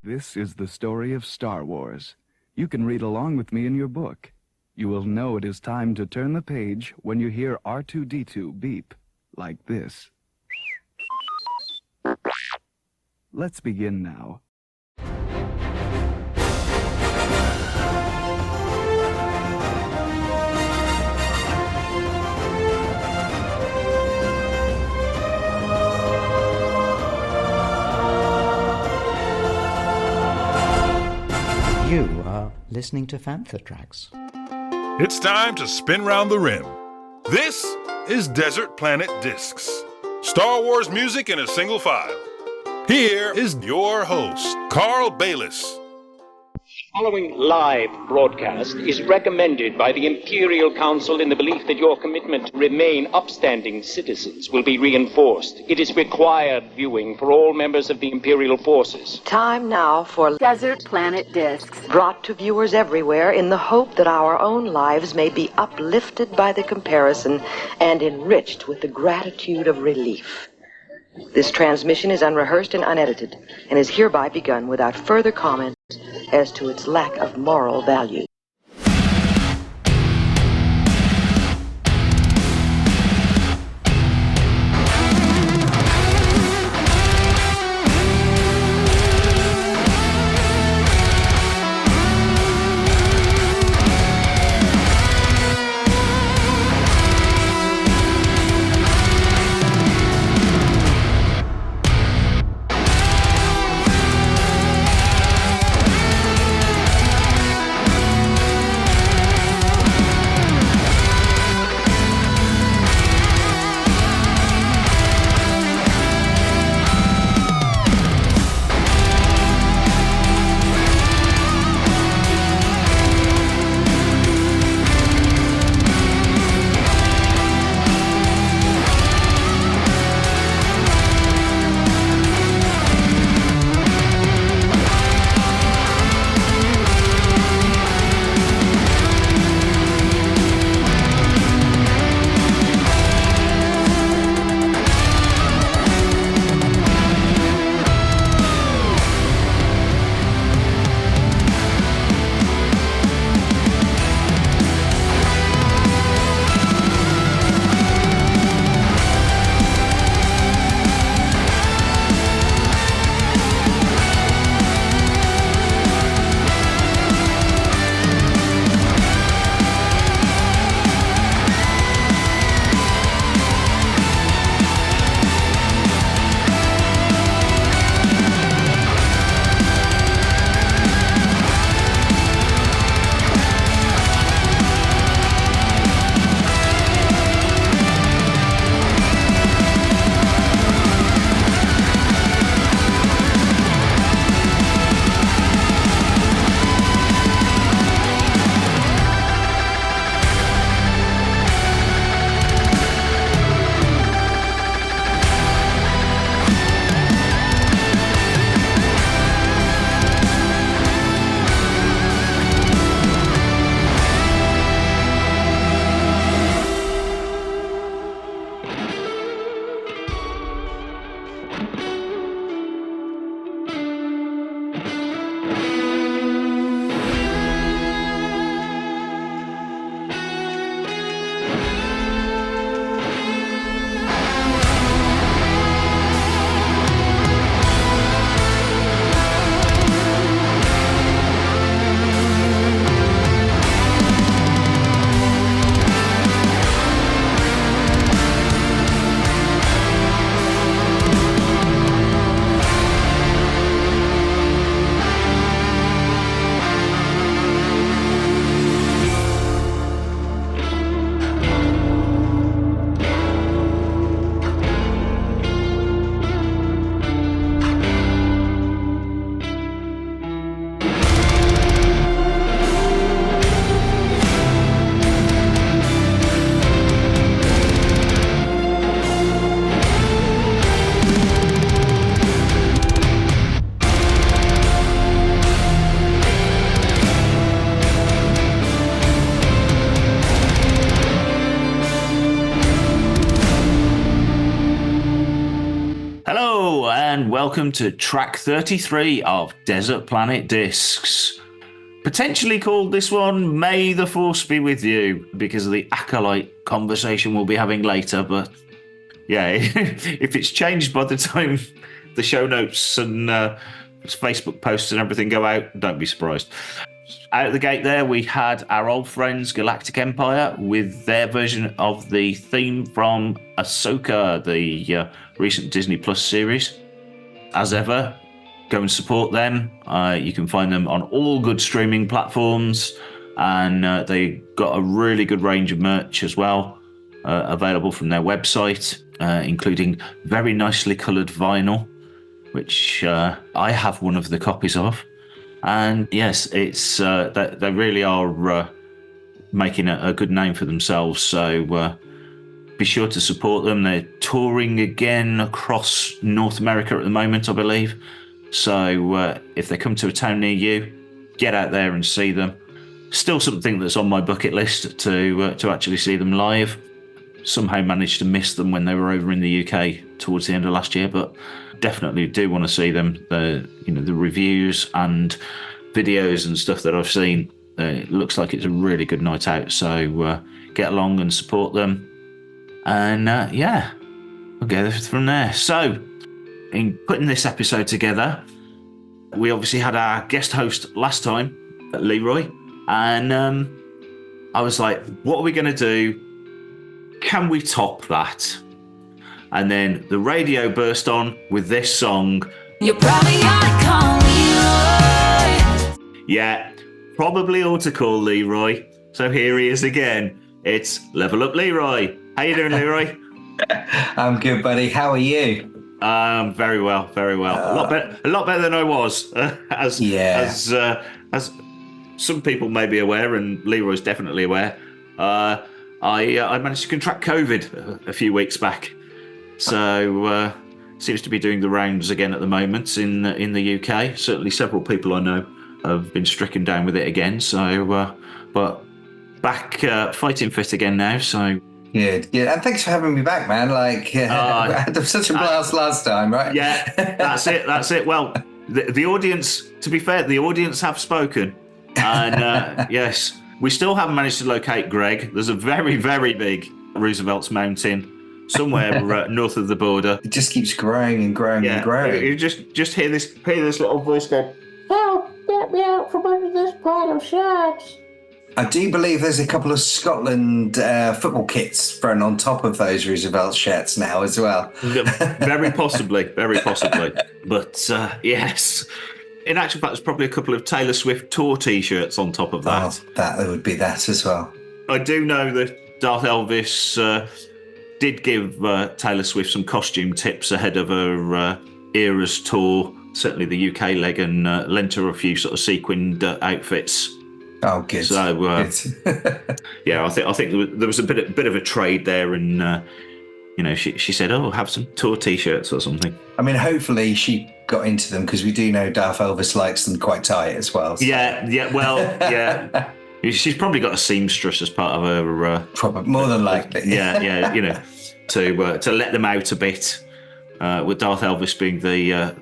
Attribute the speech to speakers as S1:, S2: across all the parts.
S1: This is the story of Star Wars. You can read along with me in your book. You will know it is time to turn the page when you hear R2-D2 beep, like this. Let's begin now.
S2: You are listening to Fantha Tracks.
S3: It's time to spin round the rim. This is Desert Planet Discs. Star Wars music in a single file. Here is your host, Carl Bayless.
S4: Following live broadcast is recommended by the Imperial Council in the belief that your commitment to remain upstanding citizens will be reinforced. It is required viewing for all members of the Imperial forces.
S5: Time now for
S6: Desert Planet Discs,
S5: brought to viewers everywhere in the hope that our own lives may be uplifted by the comparison and enriched with the gratitude of relief. This transmission is unrehearsed and unedited, and is hereby begun without further comment as to its lack of moral value.
S7: welcome to track 33 of Desert Planet Discs. Potentially called this one May the Force Be With You, because of the Acolyte conversation we'll be having later. But yeah, if it's changed by the time the show notes and Facebook posts and everything go out, don't be surprised. Out of the gate there, we had our old friends Galactic Empire with their version of the theme from Ahsoka, the recent Disney Plus series. As ever, go and support them. You can find them on all good streaming platforms, and they got a really good range of merch as well available from their website, including very nicely coloured vinyl, which I have one of the copies of. And yes, it's they really are making a good name for themselves. So be sure to support them. They're touring again across North America at the moment, I believe. So if they come to a town near you, get out there and see them. Still something that's on my bucket list to actually see them live. Somehow managed to miss them when they were over in the UK towards the end of last year, but definitely do want to see them. The reviews and videos and stuff that I've seen, it looks like it's a really good night out. So get along and support them, and yeah, we'll go from there. So in putting this episode together, we obviously had our guest host last time, Leroy, and I was like, what are we going to do? Can we top that? And then the radio burst on with this song. You probably ought to call Leroy. Yeah, probably ought to call Leroy. So here he is again. It's Level Up Leroy. How you doing, Leroy?
S8: I'm good, buddy. How are you?
S7: Very well, very well. A lot better than I was. As some people may be aware, and Leroy's definitely aware. I managed to contract COVID a few weeks back. So seems to be doing the rounds again at the moment in the UK. Certainly several people I know have been stricken down with it again. So, but back fighting fit again now. So
S8: good. And thanks for having me back, man. Like, I had such a blast last time, right?
S7: Yeah, that's it. Well, the audience, to be fair, the audience have spoken. And yes, we still haven't managed to locate Greg. There's a very, very big Roosevelt's Mountain somewhere north of the border.
S8: It just keeps growing and growing and growing.
S7: You just hear this little voice go, "Help, get me out from under this pile of shirts."
S8: I do believe there's a couple of Scotland football kits thrown on top of those Roosevelt shirts now as well.
S7: Very possibly. But yes, in actual fact, there's probably a couple of Taylor Swift tour T-shirts on top of that.
S8: Oh, that would be that as well.
S7: I do know that Darth Elvis did give Taylor Swift some costume tips ahead of her Eras tour, certainly the UK leg, and lent her a few sort of sequined outfits.
S8: Oh, good.
S7: So,
S8: good.
S7: yeah, I think there was a bit of a trade there, and she said, "Oh, have some tour T-shirts or something."
S8: I mean, hopefully she got into them, because we do know Darth Elvis likes them quite tight as well. So.
S7: Yeah. Well, yeah. She's probably got a seamstress as part of her.
S8: Probably more than likely.
S7: Yeah. To let them out a bit. With Darth Elvis being the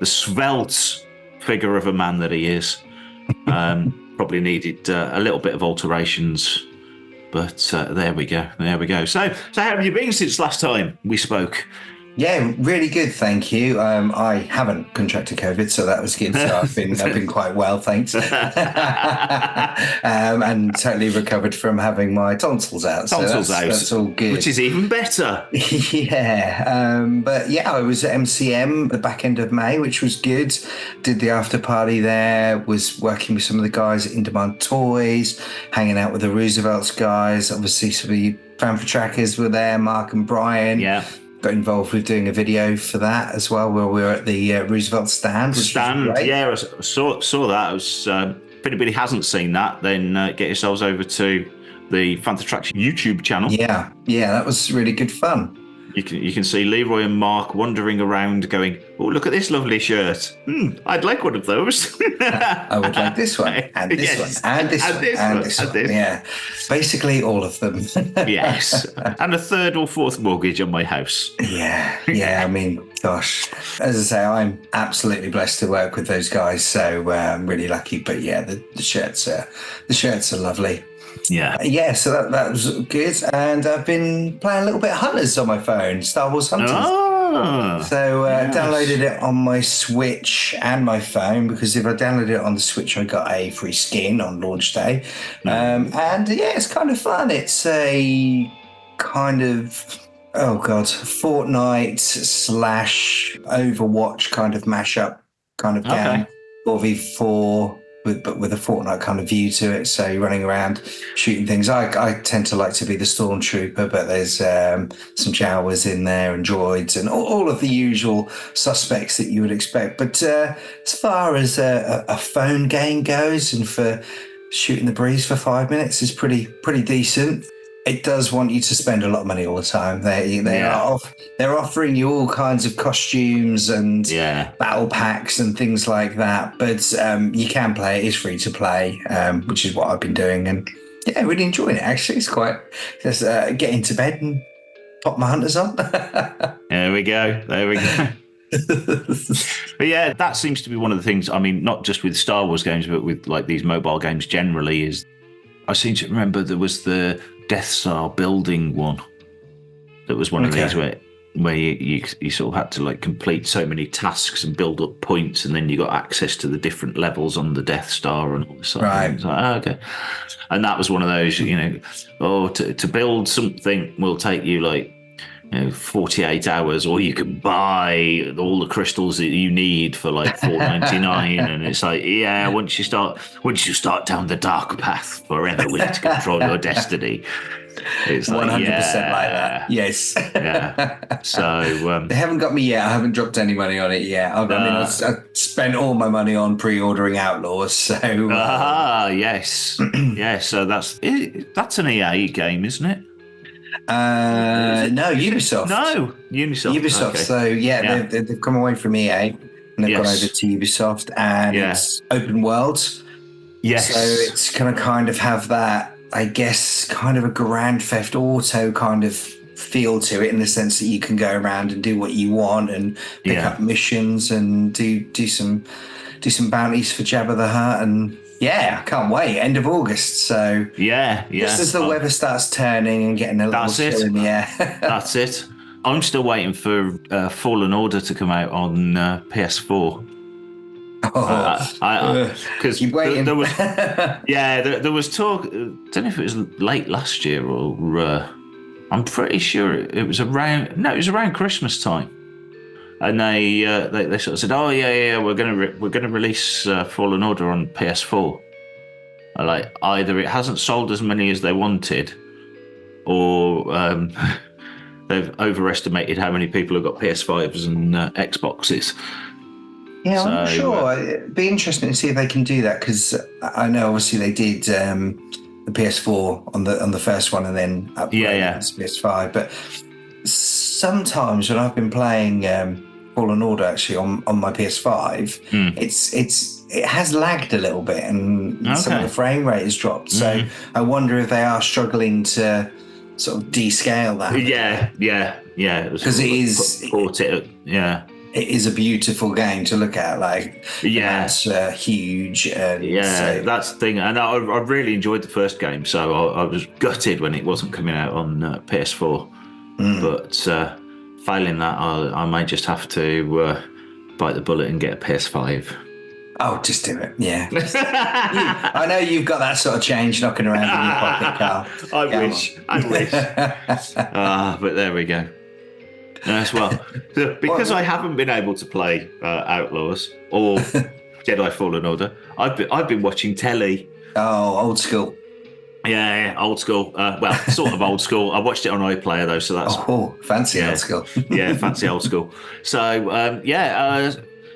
S7: svelte figure of a man that he is, probably needed a little bit of alterations. But there we go. So how have you been since last time we spoke?
S8: Yeah, really good, thank you. I haven't contracted COVID, so that was good. So I've been quite well, thanks. And totally recovered from having my tonsils out. That's all good.
S7: Which is even better.
S8: Yeah. But yeah, I was at MCM the back end of May, which was good. Did the after party there, was working with some of the guys at In Demand Toys, hanging out with the Roosevelt's guys. Obviously, some of the Fan for Trackers were there, Mark and Brian.
S7: Yeah.
S8: Got involved with doing a video for that as well, where we were at the Roosevelt stand.
S7: Yeah, I saw that. I was, if anybody hasn't seen that, then get yourselves over to the Fan for Tracks YouTube channel.
S8: Yeah, that was really good fun.
S7: You can see Leroy and Mark wandering around going, oh, look at this lovely shirt. I'd like one of those.
S8: I would like this one, and this one, and this one, and this one. Yeah, basically all of them.
S7: Yes, and a third or fourth mortgage on my house.
S8: Yeah. I mean, gosh, as I say, I'm absolutely blessed to work with those guys, so I'm really lucky. But yeah, the shirts are lovely.
S7: Yeah.
S8: So that was good, and I've been playing a little bit of Hunters on my phone, Star Wars Hunters. So
S7: yes.
S8: downloaded it on my Switch and my phone, because if I downloaded it on the Switch, I got a free skin on launch day. And yeah, it's kind of fun. It's a kind of, Fortnite / Overwatch kind of mashup kind of game. 4v4. With a Fortnite kind of view to it, so you're running around shooting things. I tend to like to be the stormtrooper, but there's some Jawas in there and droids and all of the usual suspects that you would expect. But as far as a phone game goes, and for shooting the breeze for 5 minutes, is pretty decent. It does want you to spend a lot of money all the time. They're offering you all kinds of costumes and battle packs and things like that. But you can play. It is free to play, which is what I've been doing. And yeah, really enjoying it, actually. It's quite just get into bed and pop my Hunters on.
S7: There we go. But yeah, that seems to be one of the things, I mean, not just with Star Wars games, but with like these mobile games generally, is I seem to remember there was the Death Star building one. That was one of these where you sort of had to like complete so many tasks and build up points, and then you got access to the different levels on the Death Star and all this sort of things. Like, okay. And that was one of those, to build something will take you like 48 hours, or you can buy all the crystals that you need for like $4.99, and it's like, once you start down the dark path, forever will to control your destiny. It's
S8: 100% like that. Yes.
S7: Yeah. So
S8: they haven't got me yet. I haven't dropped any money on it yet. I spent all my money on pre-ordering Outlaws. So
S7: yes, yes. So that's an EA game, isn't it?
S8: No, Ubisoft.
S7: No, Ubisoft.
S8: Okay. So they've come away from EA and they've gone over to Ubisoft, and it's open world.
S7: Yes.
S8: So it's going to kind of have that, I guess, kind of a Grand Theft Auto kind of feel to it, in the sense that you can go around and do what you want and pick up missions and do some bounties for Jabba the Hutt, and I can't wait. End of August, so just as the weather starts turning and getting a little chill in the air.
S7: That's it. I'm still waiting for Fallen Order to come out on PS4. Because
S8: keep waiting.
S7: There was talk. I don't know if it was late last year or I'm pretty sure it was around. No, it was around Christmas time. And they sort of said, "Oh yeah, we're gonna release Fallen Order on PS4." Like, either it hasn't sold as many as they wanted, or they've overestimated how many people have got PS5s and Xboxes.
S8: Yeah, I'm not sure. It'd be interesting to see if they can do that, because I know obviously they did the PS4 on the first one and then upgraded to PS5. But sometimes when I've been playing Fallen Order actually on my PS5, it has lagged a little bit, and some of the frame rate has dropped. So I wonder if they are struggling to sort of descale that.
S7: Yeah.
S8: Because it is. It is a beautiful game to look at. Like, it's huge. And
S7: that's the thing. And I really enjoyed the first game, so I was gutted when it wasn't coming out on PS4. But failing that, I might just have to bite the bullet and get a PS5.
S8: Oh, just do it. Yeah. I know you've got that sort of change knocking around in your pocket, Carl.
S7: I wish. But there we go. As well, because I haven't been able to play Outlaws or Jedi Fallen Order, I've been watching telly.
S8: Oh, old school.
S7: Yeah, old school. Well, sort of old school. I watched it on iPlayer though, so that's
S8: fancy old school.
S7: Yeah, fancy old school. So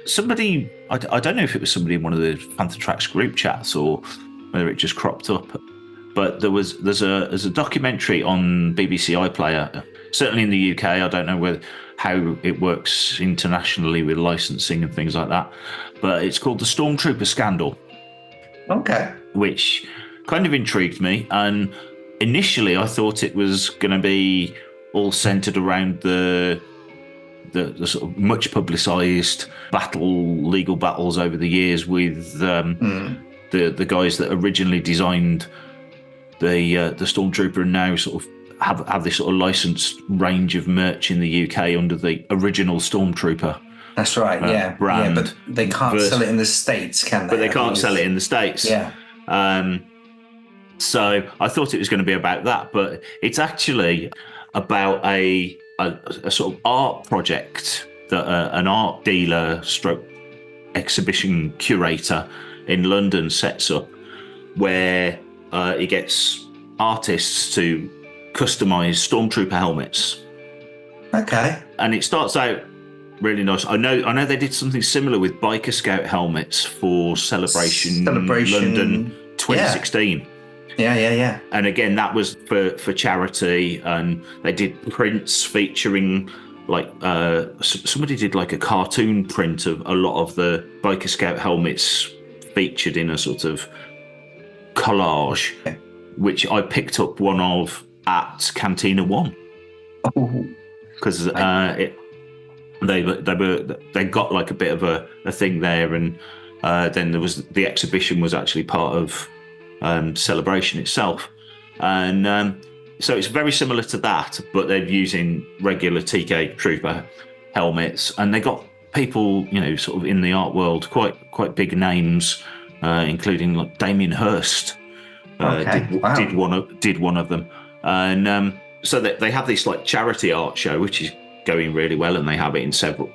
S7: somebody, I don't know if it was somebody in one of the Panther Tracks group chats or whether it just cropped up, but there's a documentary on BBC iPlayer. certainly in the UK. I don't know how it works internationally with licensing and things like that. But it's called the Stormtrooper Scandal.
S8: Okay.
S7: Which kind of intrigued me. And initially I thought it was going to be all centered around the sort of much publicised legal battles over the years with the guys that originally designed the Stormtrooper and now sort of have this sort of licensed range of merch in the UK under the original Stormtrooper.
S8: That's right,
S7: brand.
S8: Yeah, but they can't sell it in the States, can they?
S7: But they can't sell it in the States.
S8: Yeah.
S7: So I thought it was going to be about that, but it's actually about a sort of art project that an art dealer stroke exhibition curator in London sets up, where he gets artists to customise Stormtrooper helmets.
S8: Okay.
S7: And it starts out really nice. I know they did something similar with Biker Scout helmets for Celebration London 2016.
S8: Yeah.
S7: And again, that was for charity, and they did prints featuring like somebody did like a cartoon print of a lot of the Biker Scout helmets featured in a sort of collage, which I picked up one of at Cantina 1 because they got like a bit of a thing there, and then there was the exhibition was actually part of Celebration itself, and so it's very similar to that, but they're using regular TK Trooper helmets, and they got people, you know, sort of in the art world, quite big names, including like Damien Hirst did one of them, and so they have this like charity art show which is going really well, and they have it in several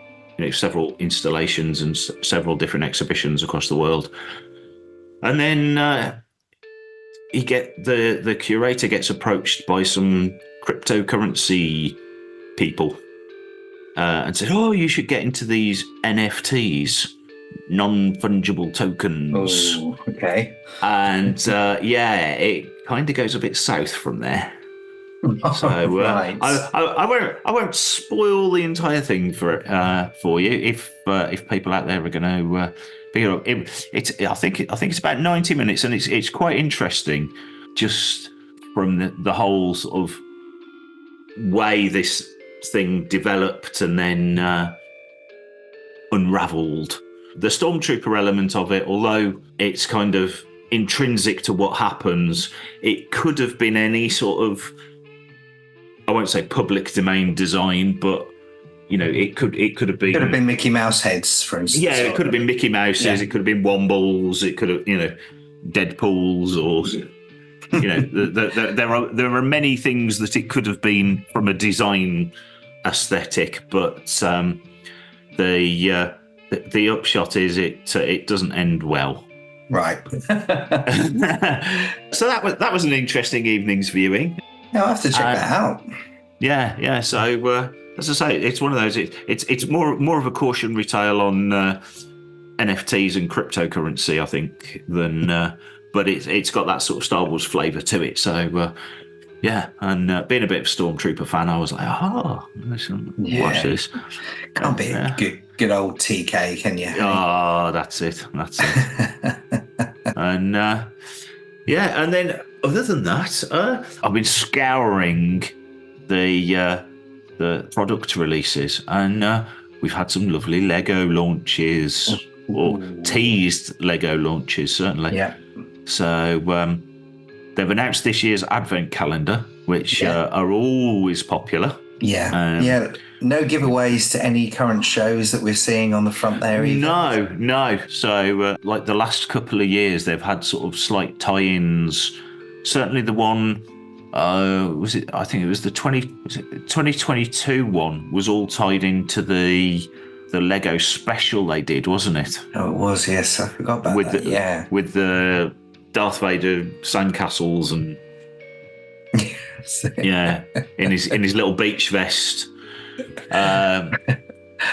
S7: installations and several different exhibitions across the world, and then. The curator gets approached by some cryptocurrency people and said, "Oh, you should get into these NFTs, non-fungible tokens."
S8: Oh, okay.
S7: And it kind of goes a bit south from there. So
S8: right.
S7: I won't spoil the entire thing for you if people out there are going to. I think it's about 90 minutes, and it's quite interesting, just from the whole sort of way this thing developed and then unravelled. The Stormtrooper element of it, although it's kind of intrinsic to what happens, it could have been any sort of, I won't say public domain design, but you know, it could have been. Could have
S8: been Mickey Mouse heads, for instance.
S7: Yeah, it could have been Mickey Mouses. Yeah. It could have been Wombles. It could have, Deadpools, or there are many things that it could have been from a design aesthetic, but the upshot is it doesn't end well.
S8: Right.
S7: So that was an interesting evening's viewing.
S8: I'll have to check that out.
S7: Yeah. So. As I say, it's one of those. It's more of a cautionary tale on NFTs and cryptocurrency, I think, than. But it's got that sort of Star Wars flavour to it. So and being a bit of a Stormtrooper fan, I was like, watch this.
S8: Can't be good old TK, can you?
S7: Oh, that's it. And and then other than that, I've been scouring the product releases, and we've had some lovely Lego launches, or teased Lego launches, certainly.
S8: Yeah.
S7: So they've announced this year's advent calendar, which are always popular.
S8: Yeah. No giveaways to any current shows that we're seeing on the front there either.
S7: No. So like the last couple of years, they've had sort of slight tie-ins. Certainly the one. Was it? I think it was the 2022 one was all tied into the Lego special they did, wasn't it?
S8: Oh, it was. Yes, I forgot about that.
S7: With the Darth Vader sandcastles and in his little beach vest.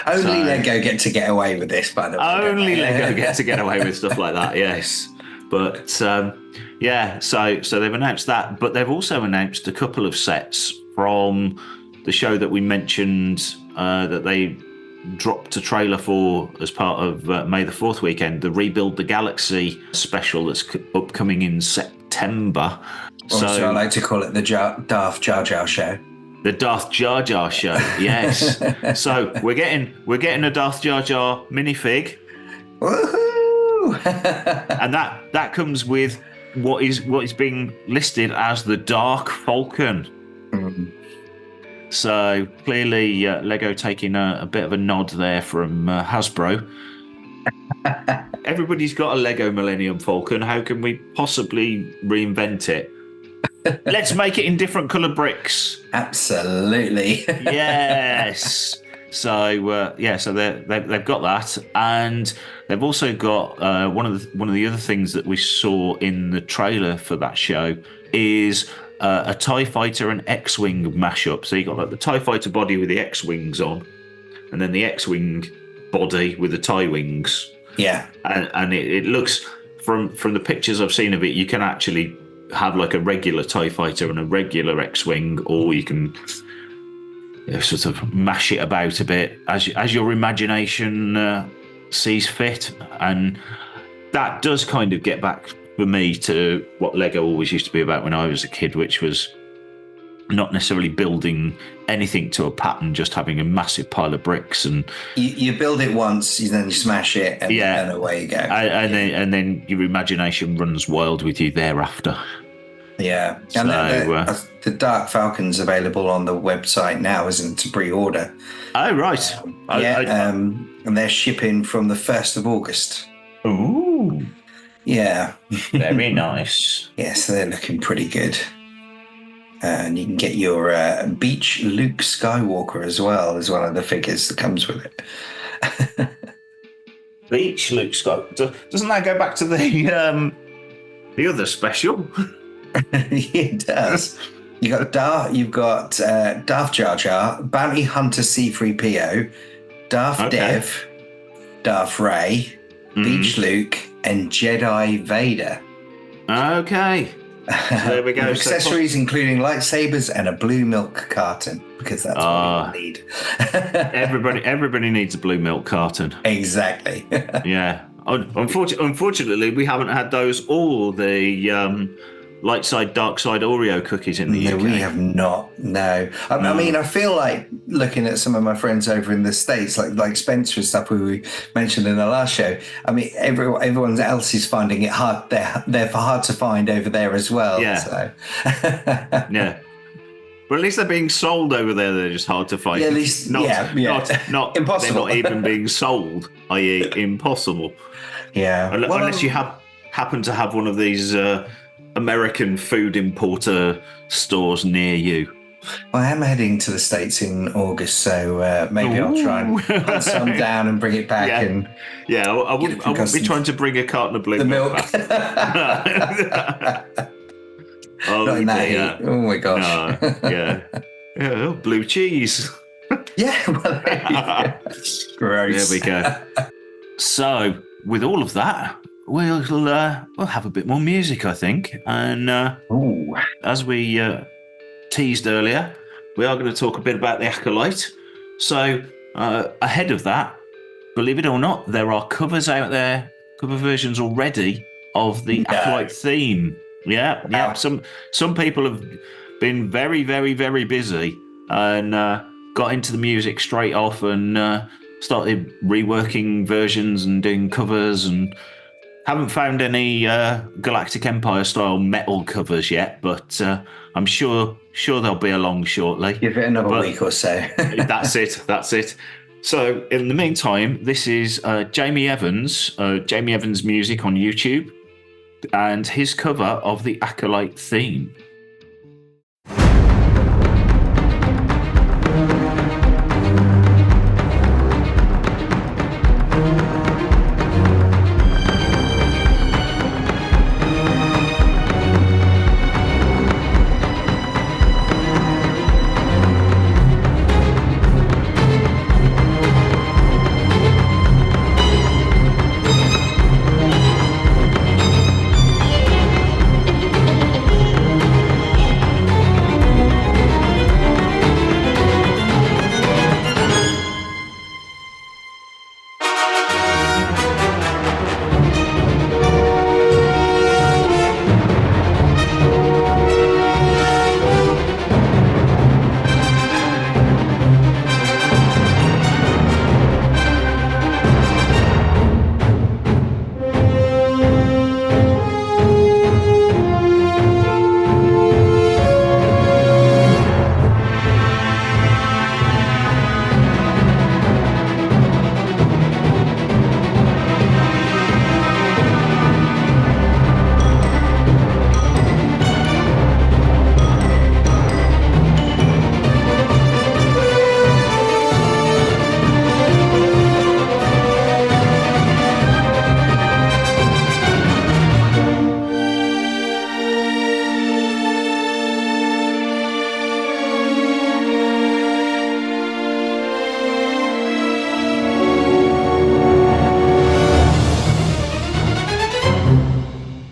S8: Only Lego get away with this, by the way.
S7: Only Lego get away with stuff like that. Yes, but. So they've announced that, but they've also announced a couple of sets from the show that we mentioned that they dropped a trailer for as part of May the 4th weekend, the Rebuild the Galaxy special that's upcoming in September.
S8: So I like to call it the Darth Jar Jar show.
S7: The Darth Jar Jar show, yes. So we're getting a Darth Jar Jar minifig.
S8: Woohoo!
S7: And that comes with what is being listed as the Dark Falcon.
S8: Mm.
S7: So clearly, Lego taking a bit of a nod there from Hasbro. Everybody's got a Lego Millennium Falcon. How can we possibly reinvent it? Let's make it in different coloured bricks.
S8: Absolutely.
S7: Yes. So so they've got that, and they've also got one of the other things that we saw in the trailer for that show is a TIE Fighter and X-Wing mashup. So you got like the TIE Fighter body with the X-Wings on, and then the X-Wing body with the TIE wings.
S8: Yeah.
S7: And it looks, from the pictures I've seen of it, you can actually have like a regular TIE Fighter and a regular X-Wing, or you can sort of mash it about a bit as your imagination sees fit. And that does kind of get back for me to what Lego always used to be about when I was a kid, which was not necessarily building anything to a pattern, just having a massive pile of bricks. And
S8: you build it once, then you smash it, and away you go.
S7: And then your imagination runs wild with you thereafter.
S8: Yeah, and the Dark Falcon's available on the website now, isn't it, to pre-order?
S7: Oh, right.
S8: And they're shipping from the 1st of August.
S7: Ooh.
S8: Yeah.
S7: Very nice.
S8: Yeah, so they're looking pretty good. And you can get your Beach Luke Skywalker as well as one of the figures that comes with it.
S7: Beach Luke Skywalker. Doesn't that go back to the other special?
S8: It does. You've got Darth Jar Jar, Bounty Hunter C-3PO, Darth Dev, Darth Ray, Beach Luke, and Jedi Vader.
S7: Okay. So there we go.
S8: Accessories including lightsabers and a blue milk carton, because that's what we need.
S7: everybody needs a blue milk carton.
S8: Exactly.
S7: Yeah. Unfortunately, we haven't had those or the light side, dark side Oreo cookies in the UK.
S8: No, we have not. No. I mean, I feel like looking at some of my friends over in the States, like Spencer and stuff, who we mentioned in the last show. I mean, everyone else is finding it hard. They're hard to find over there as well.
S7: Yeah.
S8: So.
S7: Yeah. But at least they're being sold over there. They're just hard to find.
S8: Yeah, at least, not
S7: They're
S8: impossible.
S7: not even being sold, i.e. impossible.
S8: Yeah.
S7: Unless you happen to have one of these American food importer stores near you.
S8: Well, I am heading to the States in August, so maybe I'll try and hunt some down and bring it back.
S7: I wouldn't be trying to bring a carton of blue milk back.
S8: Not in that heat. Oh my gosh.
S7: No, blue cheese.
S8: Yeah, gross.
S7: There we go. So, with all of that, we'll have a bit more music, I think. And as we teased earlier, we are going to talk a bit about the Acolyte. So, ahead of that, believe it or not, there are covers out there, cover versions already of the Acolyte theme. Yeah. Some people have been very, very, very busy and got into the music straight off and started reworking versions and doing covers, and haven't found any Galactic Empire style metal covers yet, but I'm sure they'll be along shortly.
S8: Give it another week or so.
S7: That's it. So in the meantime, this is Jamie Evans music on YouTube, and his cover of the Acolyte theme.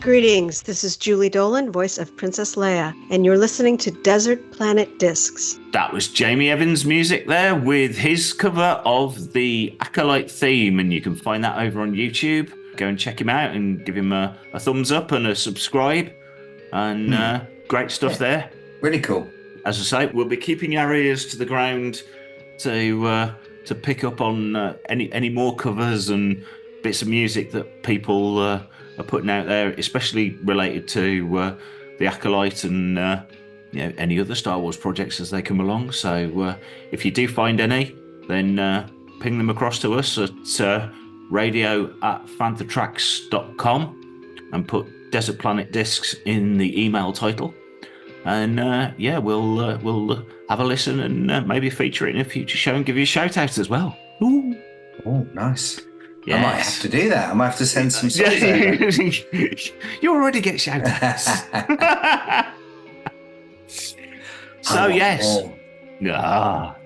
S9: Greetings, this is Julie Dolan, voice of Princess Leia, and you're listening to Desert Planet Discs.
S7: That was Jamie Evans' music there with his cover of the Acolyte theme, and you can find that over on YouTube. Go and check him out and give him a thumbs up and a subscribe, and great stuff there.
S8: Really cool.
S7: As I say, we'll be keeping our ears to the ground to pick up on any more covers and bits of music that people are putting out there, especially related to the Acolyte and any other Star Wars projects as they come along. So if you do find any, then ping them across to us at radio@fanthatracks.com and put Desert Planet Discs in the email title. And we'll have a listen and maybe feature it in a future show and give you a shout out as well. Ooh.
S8: Oh, nice.
S7: Yes.
S8: I might have to do that. I might have to send some songs over.
S7: You already get shout outs. So, yes.
S8: More.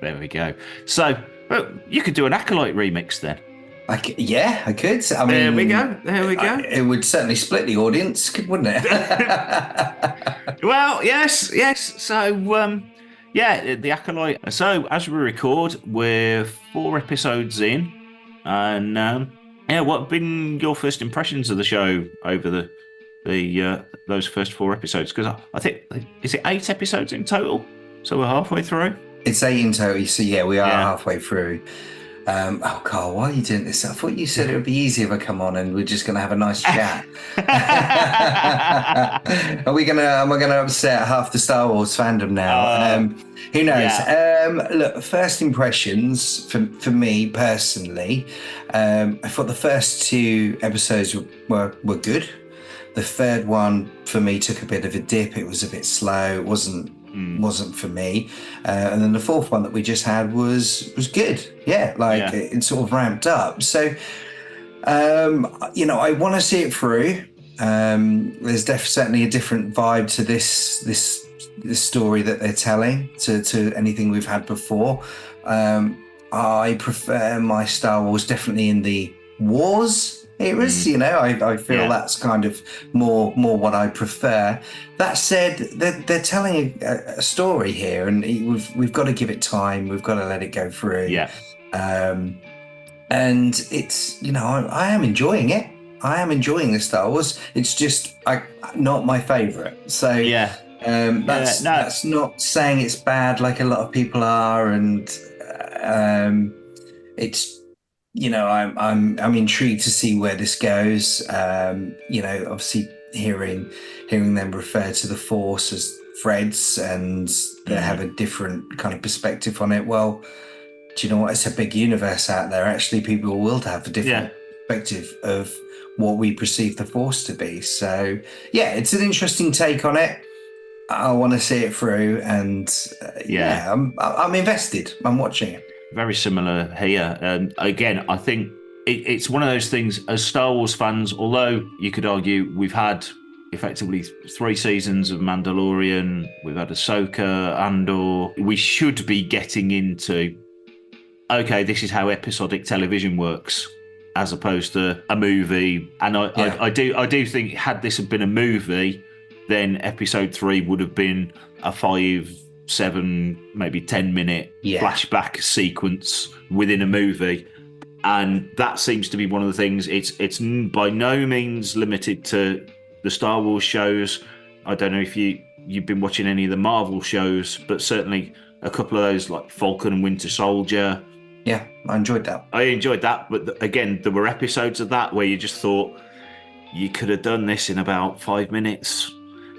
S7: There we go. So, you could do an Acolyte remix then.
S8: I could. I mean,
S7: There we go.
S8: It would certainly split the audience, wouldn't it?
S7: Well, yes. So, the Acolyte. So, as we record, we're 4 episodes in. And, what have been your first impressions of the show over those first 4 episodes? Because I think, is it 8 episodes in total? So we're halfway through?
S8: It's 8 in total, so we are halfway through. Carl, why are you doing this? I thought you said it would be easy if I come on and we're just going to have a nice chat. Am I going to upset half the Star Wars fandom now? Who knows? Yeah. Look, first impressions for me personally, I thought the first 2 episodes were good. The third one for me took a bit of a dip. It was a bit slow. It wasn't for me, and then the 4th one that we just had was good. It sort of ramped up. So I want to see it through. There's certainly a different vibe to this story that they're telling to anything we've had before. I prefer my Star Wars definitely in the Wars eras. I feel that's kind of more what I prefer. That said, they're telling a story here, and we've got to give it time. We've got to let it go through. And it's I am enjoying it. I am enjoying the Star Wars. It's just not my favorite. So that's not saying it's bad like a lot of people are, and it's. I'm intrigued to see where this goes. Obviously hearing them refer to the Force as threads, and they have a different kind of perspective on it. Well, do you know what? It's a big universe out there. Actually, people will have a different perspective of what we perceive the Force to be. So, it's an interesting take on it. I want to see it through, and I'm invested. I'm watching it.
S7: Very similar here. And again, I think it's one of those things as Star Wars fans, although you could argue we've had effectively 3 seasons of Mandalorian, we've had Ahsoka, Andor, we should be getting into, okay, this is how episodic television works, as opposed to a movie. And I do think had this have been a movie, then episode 3 would have been a 5, 7, maybe 10-minute flashback sequence within a movie, and that seems to be one of the things. It's by no means limited to the Star Wars shows. I don't know if you've been watching any of the Marvel shows, but certainly a couple of those like Falcon and Winter Soldier.
S8: Yeah, I enjoyed that.
S7: But again, there were episodes of that where you just thought you could have done this in about 5 minutes.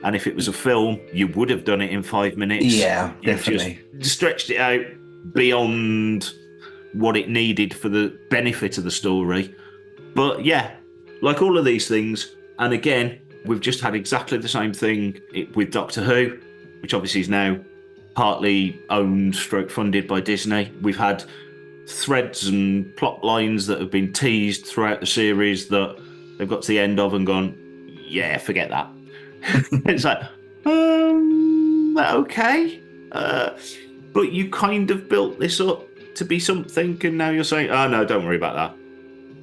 S7: And if it was a film, you would have done it in 5 minutes.
S8: Yeah, definitely.
S7: Just stretched it out beyond what it needed for the benefit of the story. But like all of these things, and again, we've just had exactly the same thing with Doctor Who, which obviously is now partly owned / funded by Disney. We've had threads and plot lines that have been teased throughout the series that they've got to the end of and gone, forget that. It's like, okay. But you kind of built this up to be something, and now you're saying, oh no, don't worry about that.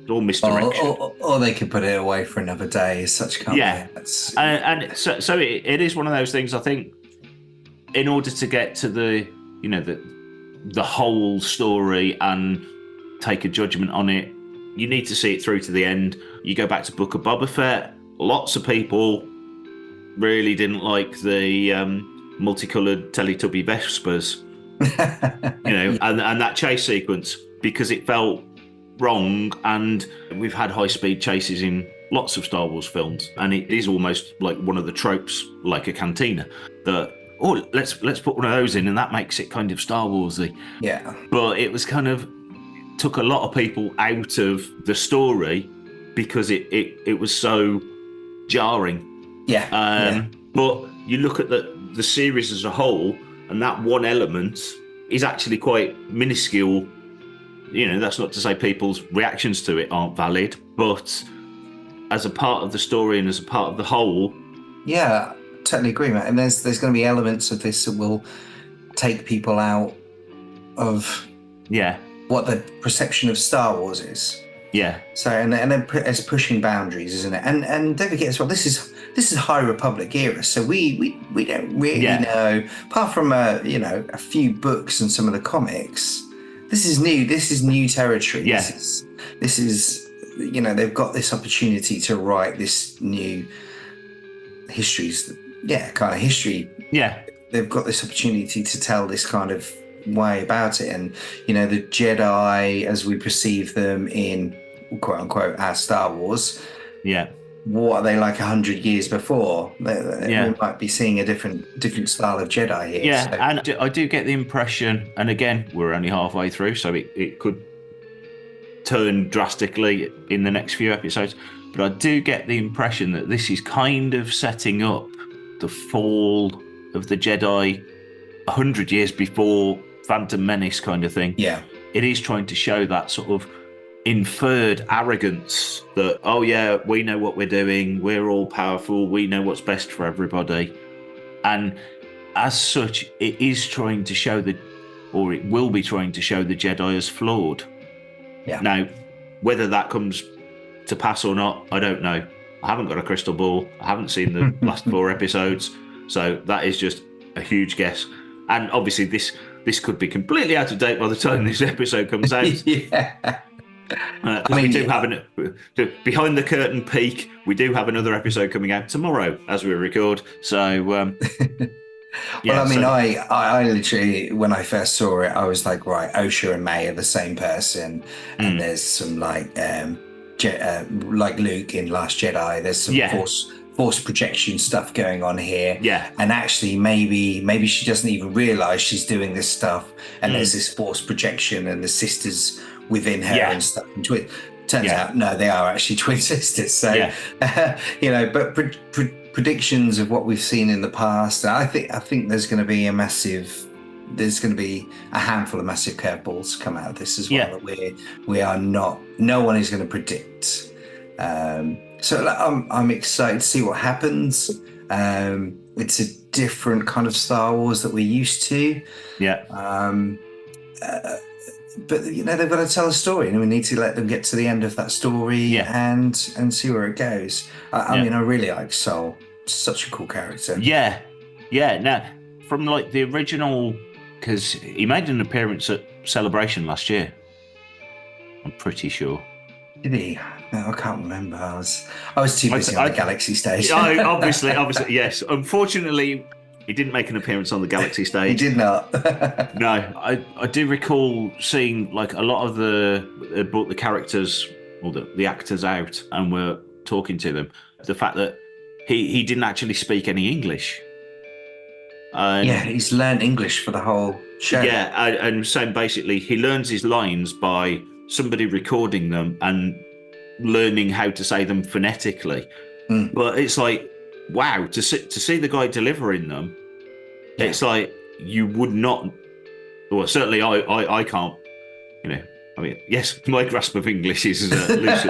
S7: or misdirection.
S8: Or they could put it away for another day as such, can't
S7: Yeah.
S8: they? That's,
S7: And so it is one of those things, I think, in order to get to the whole story and take a judgment on it, you need to see it through to the end. You go back to Book of Boba Fett, lots of people really didn't like the multicolored Teletubby Vespers, and that chase sequence, because it felt wrong. And we've had high-speed chases in lots of Star Wars films, and it is almost like one of the tropes, like a cantina, that let's put one of those in, and that makes it kind of Star Warsy.
S8: Yeah.
S7: But it was kind of took a lot of people out of the story because it was so jarring.
S8: Yeah.
S7: But you look at the series as a whole, and that one element is actually quite minuscule. That's not to say people's reactions to it aren't valid, but as a part of the story and as a part of the whole.
S8: Yeah, totally agree, mate. And there's going to be elements of this that will take people out of what the perception of Star Wars is.
S7: Yeah.
S8: So and then it's pushing boundaries, isn't it? And don't forget as well, this is High Republic era, so we don't really know, apart from a few books and some of the comics. This is new. This is new territory.
S7: Yeah.
S8: This is they've got this opportunity to write this new histories. Yeah, kind of history.
S7: Yeah.
S8: They've got this opportunity to tell this kind of way about it, and the Jedi as we perceive them in quote unquote our Star Wars.
S7: Yeah.
S8: What are they like 100 years before? We might be seeing a different style of Jedi here.
S7: Yeah,
S8: so.
S7: and I do get the impression, and again, we're only halfway through, so it could turn drastically in the next few episodes, but I do get the impression that this is kind of setting up the fall of the Jedi 100 years before Phantom Menace kind of thing.
S8: Yeah.
S7: It is trying to show that sort of inferred arrogance that, oh yeah, we know what we're doing, we're all powerful, we know what's best for everybody. And as such, it is trying to show it will be trying to show the Jedi as flawed.
S8: Yeah.
S7: Now, whether that comes to pass or not, I don't know. I haven't got a crystal ball. I haven't seen the last 4 episodes. So that is just a huge guess. And obviously this could be completely out of date by the time this episode comes out.
S8: Yeah.
S7: We do have behind the curtain peek. We do have another episode coming out tomorrow as we record. So,
S8: well, I literally, when I first saw it, I was like, right, Osha and May are the same person, and there's some like Luke in Last Jedi. There's some force projection stuff going on here.
S7: Yeah.
S8: And actually, maybe she doesn't even realize she's doing this stuff, and there's this force projection, and the sisters within her and stuff. And turns out, no, they are actually twin sisters. So, but predictions of what we've seen in the past, I think there's going to be a handful of massive curveballs come out of this as well. That no one is going to predict. So I'm excited to see what happens. It's a different kind of Star Wars that we're used to.
S7: Yeah.
S8: But they've got to tell a story, and we need to let them get to the end of that story and see where it goes. I mean, I really like Sol. Such a cool character.
S7: Yeah. Now, from like the original, because he made an appearance at Celebration last year. I'm pretty sure.
S8: Did he? No, I can't remember. I was too busy on the Galaxy stage.
S7: obviously, yes. Unfortunately, he didn't make an appearance on the Galaxy stage.
S8: He did not.
S7: No, I do recall seeing like a lot of they brought the characters or the actors out and were talking to them. The fact that he didn't actually speak any English.
S8: He's learned English for the whole show.
S7: Yeah, and saying basically he learns his lines by somebody recording them and learning how to say them phonetically. But it's like, wow, to see the guy delivering them, it's like you would not. Well, certainly I can't. I mean, yes, my grasp of English is loose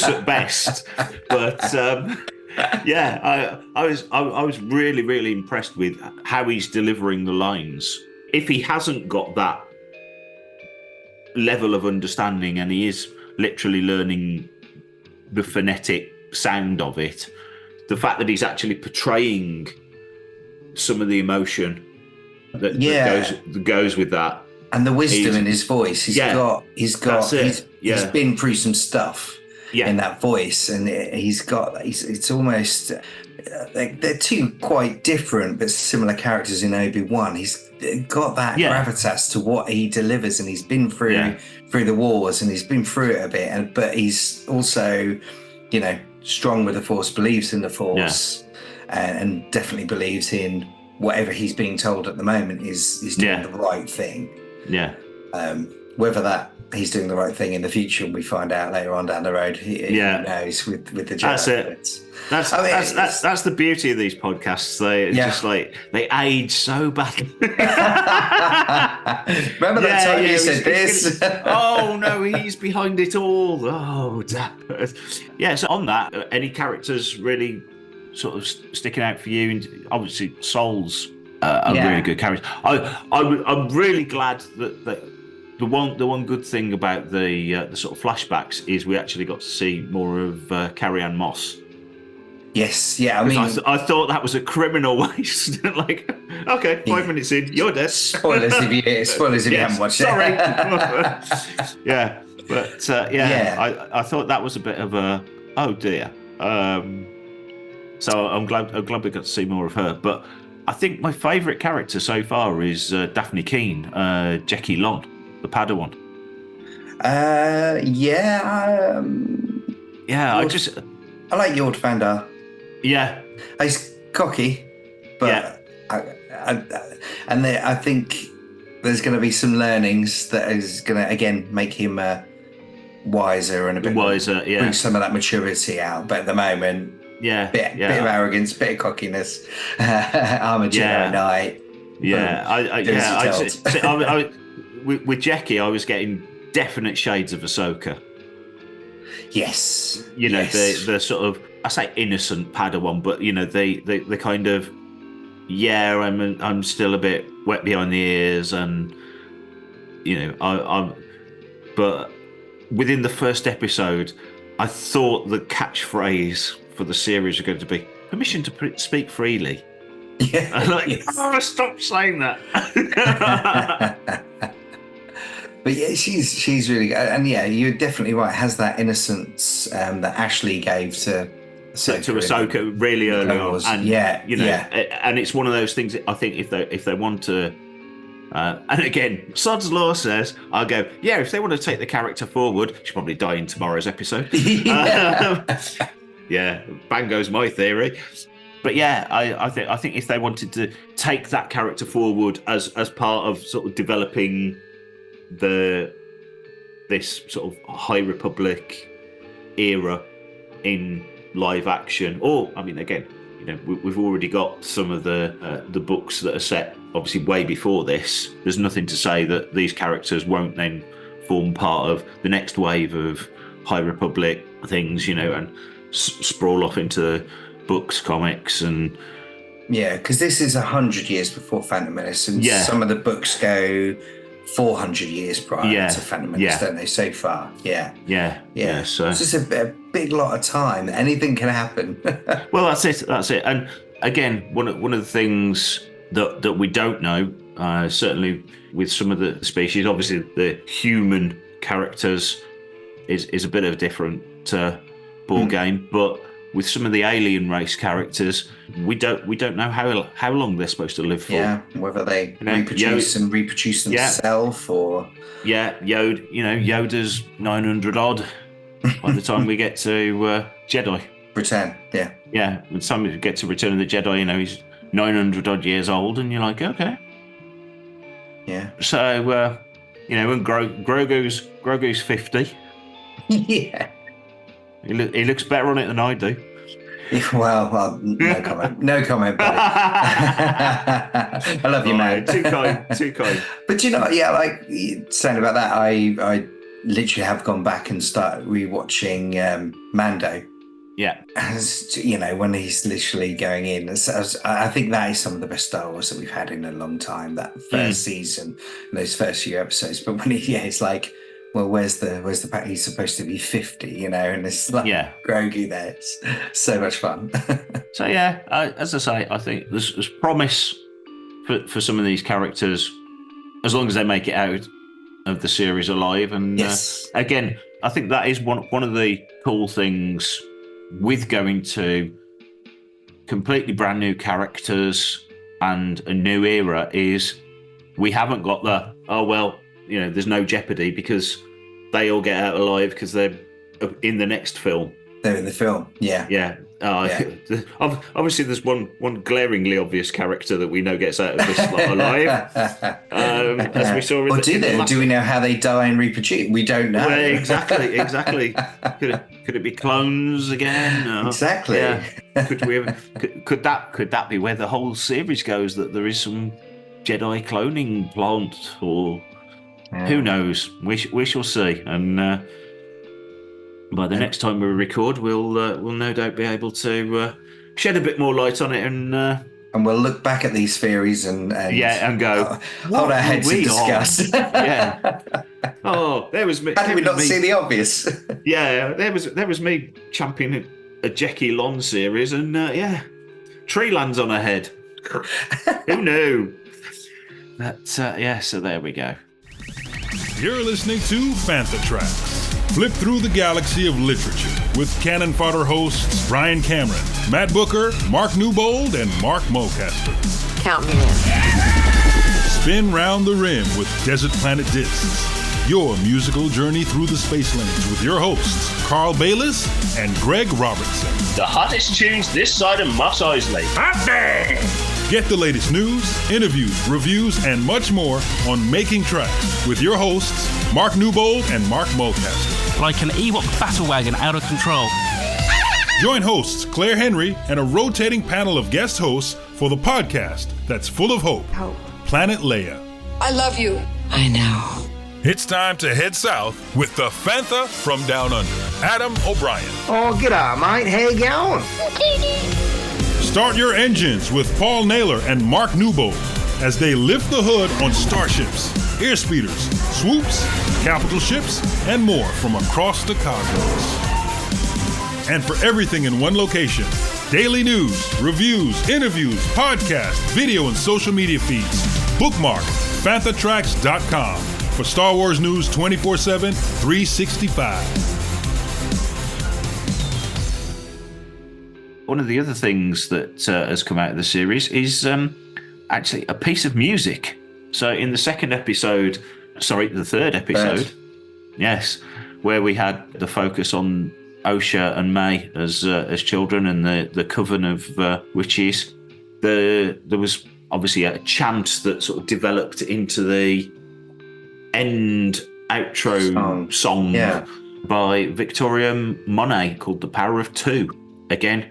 S7: at best, but I was really, really impressed with how he's delivering the lines. If he hasn't got that level of understanding and he is literally learning the phonetic sound of it. The fact that he's actually portraying some of the emotion that goes with that,
S8: and the wisdom in his voice. He's been through some stuff in that voice, and it's almost they're two quite different but similar characters in Obi-Wan. He's got that gravitas to what he delivers, and he's been through the wars, and he's been through it a bit, but he's also, strong with the Force, believes in the Force, and definitely believes in whatever he's being told at the moment is doing the right thing.
S7: Yeah.
S8: Whether that he's doing the right thing in the future, we find out later on down the road. Who knows with the Jedi.
S7: That's it. That's the beauty of these podcasts. They age so badly.
S8: Remember that time you said this?
S7: Oh no, he's behind it all. Oh, damn. Yeah. So on that, any characters really sort of sticking out for you? And obviously, Sol's a really good character. I'm really glad that the one good thing about the sort of flashbacks is we actually got to see more of Carrie-Anne Moss.
S8: Yes, yeah. I mean,
S7: I thought that was a criminal waste. Like, okay, 5 minutes in, you're dead.
S8: Spoilers if you haven't watched it.
S7: Sorry. Yeah, but I thought that was a bit of a oh dear. So I'm glad we got to see more of her. But I think my favourite character so far is Daphne Keane, Jackie Lon, the Padawan.
S8: I like Yord Vandar.
S7: Yeah,
S8: he's cocky, but I think there's going to be some learnings that is going to again make him wiser and a bit
S7: wiser. Yeah,
S8: bring some of that maturity out. But at the moment, bit of arrogance, bit of cockiness. I'm a Jedi Knight.
S7: With Jackie, I was getting definite shades of Ahsoka.
S8: Yes.
S7: The sort of, I say innocent Padawan, but the kind of I'm still a bit wet behind the ears, and but within the first episode, I thought the catchphrase for the series was going to be permission to speak freely.
S8: Yeah.
S7: I'm like, stop saying that.
S8: But yeah, she's really good. And yeah, you're definitely right. Has that innocence that Ashley gave to
S7: Ahsoka really early on. And and it's one of those things that I think if they want to, and again, Sod's Law says, I'll go, if they want to take the character forward, she'll probably die in tomorrow's episode. Bang goes my theory. But I think if they wanted to take that character forward as part of sort of developing this sort of High Republic era in live action, or I mean, again, we've already got some of the books that are set obviously way before this. There's nothing to say that these characters won't then form part of the next wave of High Republic things, and sprawl off into books, comics, and
S8: because this is 100 years before Phantom Menace, and some of the books go 400 years prior to Phantom Menace, don't they? So far, So
S7: it's
S8: just a big lot of time. Anything can happen.
S7: Well, that's it. And again, one of the things that we don't know, certainly with some of the species, obviously the human characters is a bit of a different ball game, but with some of the alien race characters, we don't know how long they're supposed to live for.
S8: Yeah, whether they reproduce themselves or
S7: Yoda's 900 odd by the time we get to Jedi.
S8: Return, yeah.
S7: Yeah, by the time we get to Return of the Jedi, he's 900 odd years old, and you're like, okay.
S8: Yeah.
S7: So, when Grogu's 50.
S8: Yeah.
S7: He looks better on it than I do.
S8: Well, no comment. No comment, buddy. I love you, man.
S7: Too kind.
S8: But like saying about that, I literally have gone back and started rewatching Mando.
S7: Yeah.
S8: As when he's literally going in, I think that is some of the best Star Wars that we've had in a long time. That first season, those first few episodes. But when it's like, well, where's the pack? He's supposed to be 50, you know, and it's like groggy there. It's so much fun.
S7: So as I say, I think there's promise for some of these characters, as long as they make it out of the series alive. And again, I think that is one of the cool things with going to completely brand new characters and a new era is we haven't got there's no jeopardy because they all get out alive because they're in the next film.
S8: They're in the film, yeah.
S7: Obviously, there's one glaringly obvious character that we know gets out of this lot alive, as we saw.
S8: Do we know how they die and reproduce? We don't know.
S7: Well, exactly. Could it be clones again?
S8: Exactly.
S7: Yeah. Could that be where the whole series goes? That there is some Jedi cloning plant, or who knows? We shall see. And by the next time we record, we'll no doubt be able to shed a bit more light on it, and
S8: we'll look back at these theories and
S7: go,
S8: hold our heads in disgust.
S7: Oh, there was me.
S8: How did we not see the obvious?
S7: There was me championing a Jackie Lon series, and tree lands on her head. Who knew? But so there we go.
S3: You're listening to Fantha Tracks. Flip through the galaxy of literature with Cannon Fodder hosts Brian Cameron, Matt Booker, Mark Newbold, and Mark Mulcaster.
S6: Count me in.
S3: Spin round the rim with Desert Planet Discs. Your musical journey through the space lanes with your hosts, Carl Bayless and Greg Robertson.
S10: The hottest tunes this side of Mos Eisley.
S3: Get the latest news, interviews, reviews, and much more on Making Tracks with your hosts, Mark Newbold and Mark Mulcaster.
S11: Like an Ewok battle wagon out of control.
S3: Join hosts Claire Henry and a rotating panel of guest hosts for the podcast that's full of hope. Planet Leia.
S12: I love you.
S9: I know.
S3: It's time to head south with the Fantha from Down Under, Adam O'Brien.
S13: Oh, g'day, mate. How you going?
S3: Start your engines with Paul Naylor and Mark Newbold as they lift the hood on starships, airspeeders, swoops, capital ships, and more from across the cosmos. And for everything in one location, daily news, reviews, interviews, podcasts, video, and social media feeds. Bookmark FanthaTracks.com for Star Wars news 24/7, 365.
S7: One of the other things that has come out of the series is actually a piece of music. So in the third episode, yes, where we had the focus on Osha and May as children and the coven of witches, there was obviously a chant that sort of developed into the end outro song by Victoria Monet called The Power of Two. Again,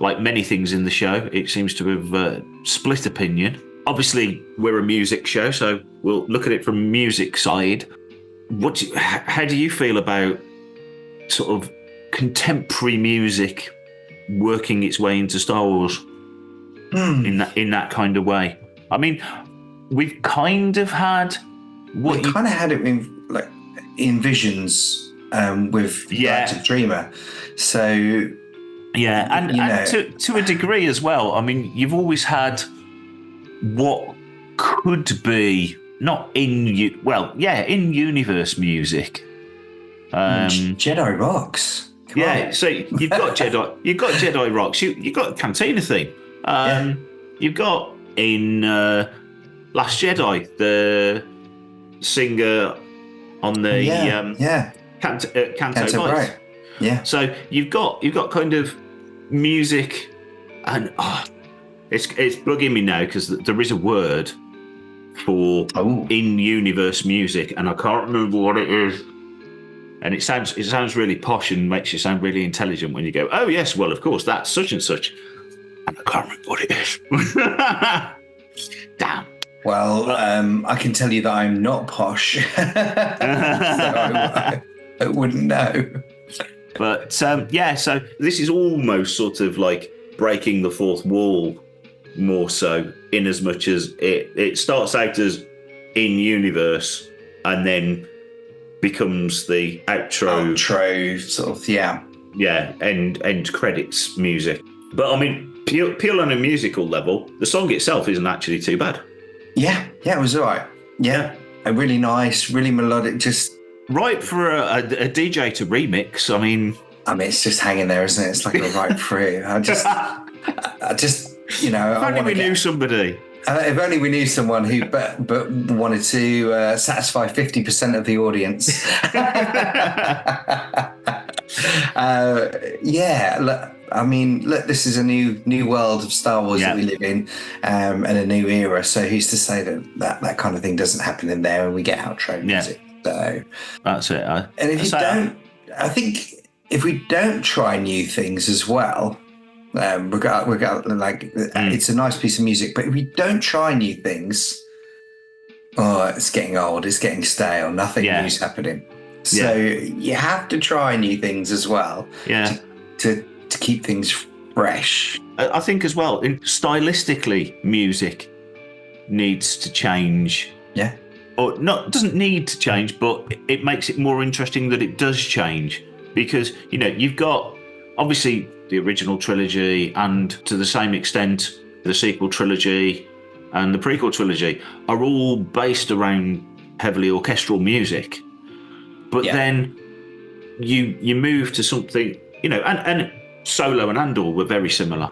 S7: like many things in the show, it seems to have split opinion. Obviously, we're a music show, so we'll look at it from music side. How do you feel about sort of contemporary music working its way into Star Wars in that kind of way? I mean, we've kind of had
S8: had it in Visions with Galactic Dreamer. So
S7: and to a degree as well. I mean, you've always had what could be not in universe music.
S8: Jedi rocks. Come on.
S7: So you've got Jedi rocks. You've got Cantina theme. You've got in Last Jedi the singer on the Canto Bight.
S8: Yeah.
S7: So you've got kind of music, and it's bugging me now because there is a word for in-universe music, and I can't remember what it is. And it sounds really posh and makes you sound really intelligent when you go, oh yes, well of course that's such and such, and I can't remember what it is. Damn.
S8: Well, I can tell you that I'm not posh, so I wouldn't know.
S7: But so this is almost sort of like breaking the fourth wall more so, in as much as it starts out as in universe and then becomes the outro
S8: sort of, yeah,
S7: end credits music. But I mean, pure on a musical level, the song itself isn't actually too bad.
S8: Yeah, it was all right. Yeah, really nice, really melodic, just
S7: right for a DJ to remix. I mean,
S8: it's just hanging there, isn't it? It's like a right through. I just, you know,
S7: if only we knew somebody.
S8: If only we knew someone who, but wanted to satisfy 50% of the audience. Look, I mean, this is a new world of Star Wars that we live in, and a new era. So who's to say that kind of thing doesn't happen in there and we get outro music? So
S7: that's it.
S8: And if you don't, I think if we don't try new things as well. It's a nice piece of music, but if we don't try new things, it's getting old, it's getting stale, nothing new's happening. So you have to try new things as well to keep things fresh.
S7: I think as well, stylistically, music needs to change.
S8: Yeah.
S7: Or doesn't need to change, but it makes it more interesting that it does change. Because, you know, you've got, obviously, the original trilogy and to the same extent the sequel trilogy and the prequel trilogy are all based around heavily orchestral music. But then you move to something, you know, and Solo and Andor were very similar.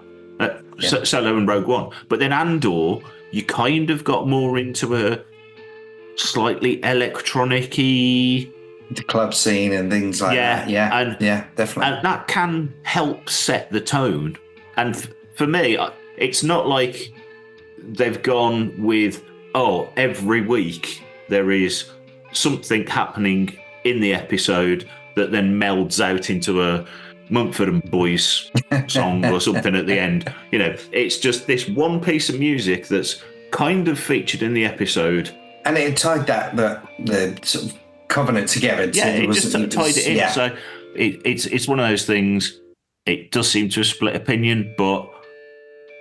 S7: Solo and Rogue One. But then Andor, you kind of got more into a slightly electronic-y...
S8: the club scene and things like that. Yeah, definitely.
S7: And that can help set the tone. And for me, it's not like they've gone with, every week there is something happening in the episode that then melds out into a Mumford & Boys song or something at the end. You know, it's just this one piece of music that's kind of featured in the episode.
S8: And it tied the sort of covenant together.
S7: It just tied it in. Yeah. So it's one of those things. It does seem to have split opinion, but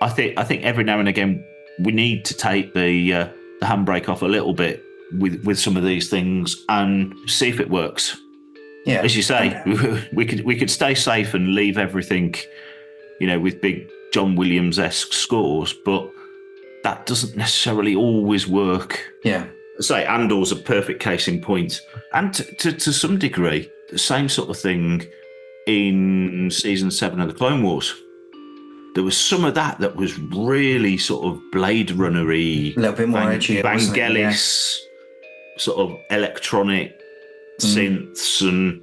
S7: I think every now and again we need to take the handbrake off a little bit with some of these things and see if it works.
S8: Yeah,
S7: as you say, we could stay safe and leave everything, you know, with big John Williams-esque scores, but that doesn't necessarily always work.
S8: Yeah.
S7: Say Andor's a perfect case in point, and to some degree, the same sort of thing in season 7 of the Clone Wars. There was some of that was really sort of Blade Runner-y,
S8: a little bit more edgy,
S7: Vangelis, sort of electronic synths, and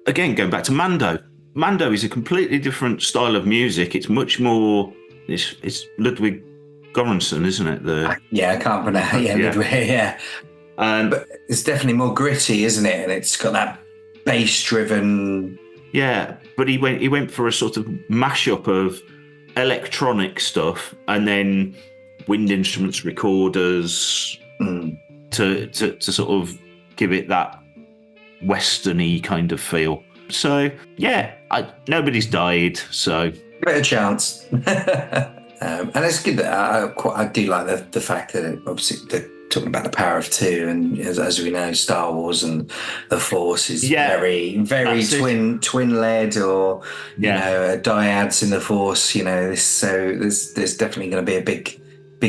S7: again going back to Mando. Mando is a completely different style of music. It's much more. It's Ludwig Göransson, isn't it?
S8: I can't pronounce it. Yeah. But it's definitely more gritty, isn't it? And it's got that bass-driven.
S7: Yeah, but he went for a sort of mashup of electronic stuff and then wind instruments, recorders, to sort of give it that western-y kind of feel. So nobody's died. So
S8: give it a chance. And it's good that I do like the fact that obviously they're talking about the power of two, and as we know, Star Wars and the Force is very, very twin led, or you know, dyads in the Force. You know, so there's definitely going to be a big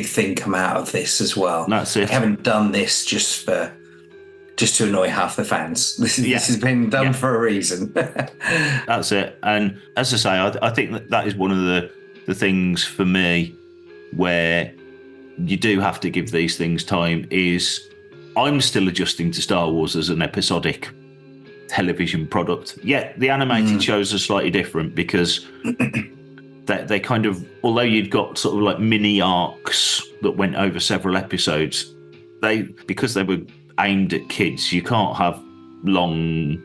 S8: thing come out of this as well.
S7: That's it.
S8: They haven't done this just to annoy half the fans. This has been done for a reason.
S7: That's it. And as I say, I think that is one of the things for me where you do have to give these things time. Is I'm still adjusting to Star Wars as an episodic television product. The animated shows are slightly different because they kind of, although you've got sort of like mini arcs that went over several episodes, because they were aimed at kids, you can't have long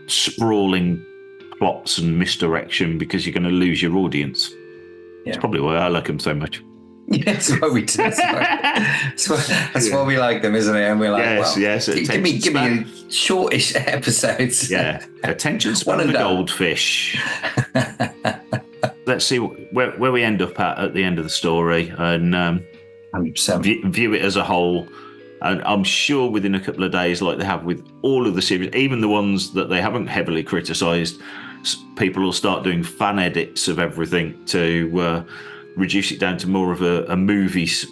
S7: sprawling plots and misdirection because you're going to lose your audience. It's probably why I like them so much.
S8: That's why we do. That's why we like them, isn't it? And we're like, give me shortish episodes.
S7: Attention span of the goldfish. Let's see where we end up at the end of the story, and
S8: 100%.
S7: View it as a whole. And I'm sure within a couple of days, like they have with all of the series, even the ones that they haven't heavily criticised, people will start doing fan edits of everything to reduce it down to more of a movie's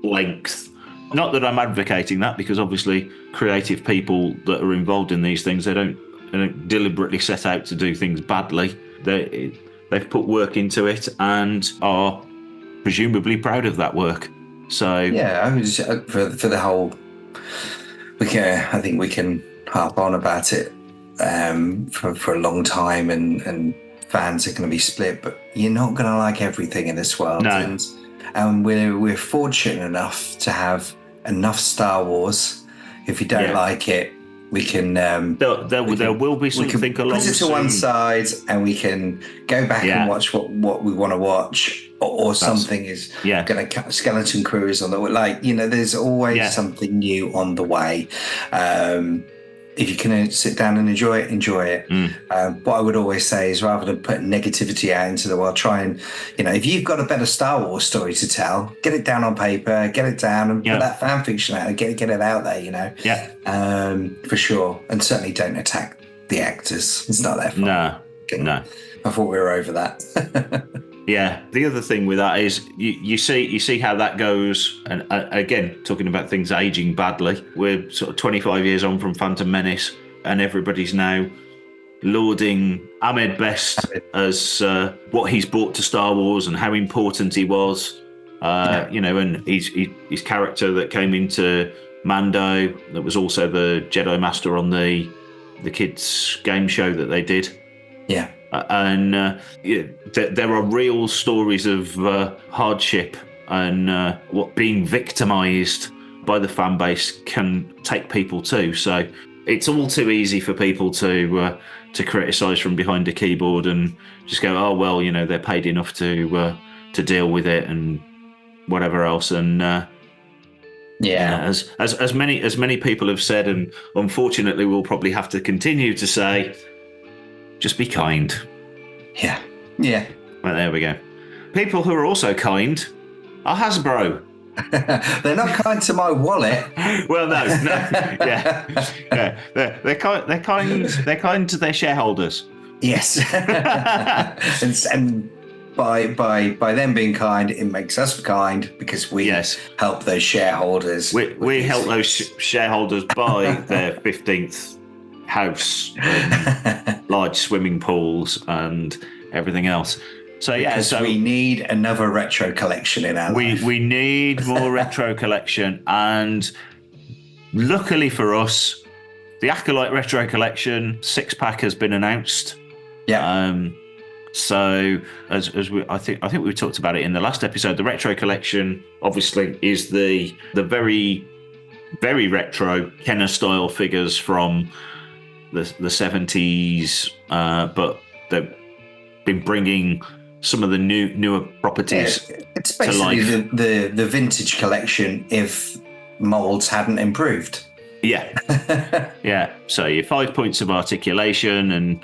S7: length. Not that I'm advocating that, because obviously creative people that are involved in these things, they don't deliberately set out to do things badly. They've put work into it and are presumably proud of that work. So
S8: yeah, I was for the whole. I think we can harp on about it for a long time, and fans are going to be split. But you're not going to like everything in this world,
S7: no.
S8: and we're fortunate enough to have enough Star Wars. If you don't like it, we can. There
S7: will be something along.
S8: Put it to one side, and we can go back and watch what we want to watch, or something is going to Skeleton Crew is on the way. There's always something new on the way. If you can sit down and enjoy it. What I would always say is, rather than put negativity out into the world, try and, if you've got a better Star Wars story to tell, get it down on paper, get it down and put that fan fiction out, get it out there, for sure. And certainly don't attack the actors. It's not their fault.
S7: No.
S8: I thought we were over that.
S7: Yeah, the other thing with that is you see how that goes, and again, talking about things aging badly, we're sort of 25 years on from Phantom Menace, and everybody's now lauding Ahmed Best as what he's brought to Star Wars and how important he was, and his character that came into Mando, that was also the Jedi Master on the kids' game show that they did.
S8: Yeah.
S7: And there are real stories of hardship and being victimised by the fan base can take people to. So it's all too easy for people to criticise from behind a keyboard and just go, oh well, they're paid enough to deal with it and whatever else. And as many people have said, and unfortunately we'll probably have to continue to say, just be kind.
S8: Yeah.
S7: Well, there we go. People who are also kind are Hasbro.
S8: They're not kind to my wallet.
S7: Well, no. Yeah. They're kind to their shareholders.
S8: Yes. and by them being kind, it makes us kind because we help those shareholders.
S7: We help those shareholders buy their 15th house, large swimming pools and everything else. So
S8: because we need another retro collection in our life.
S7: We need more retro collection, and luckily for us, the Acolyte retro collection 6-pack has been announced.
S8: Yeah.
S7: So as we, I think we talked about it in the last episode. The retro collection obviously is the very, very retro Kenner style figures from the 70s, but they've been bringing some of the newer properties.
S8: Yeah, it's basically the vintage collection if molds hadn't improved.
S7: Yeah. So your 5 points of articulation and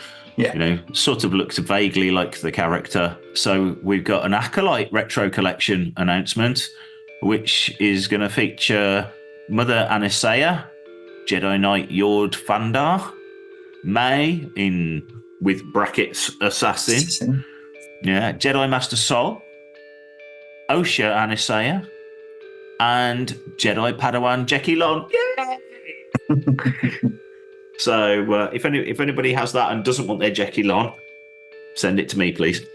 S7: sort of looks vaguely like the character. So we've got an Acolyte retro collection announcement, which is going to feature Mother Anisea, Jedi Knight Yord Fandar, May with brackets assassin. Yeah, Jedi Master Sol, Osha Anisea, and Jedi Padawan Jeki Lon. Yay! So if anybody has that and doesn't want their Jeki Lon, send it to me, please.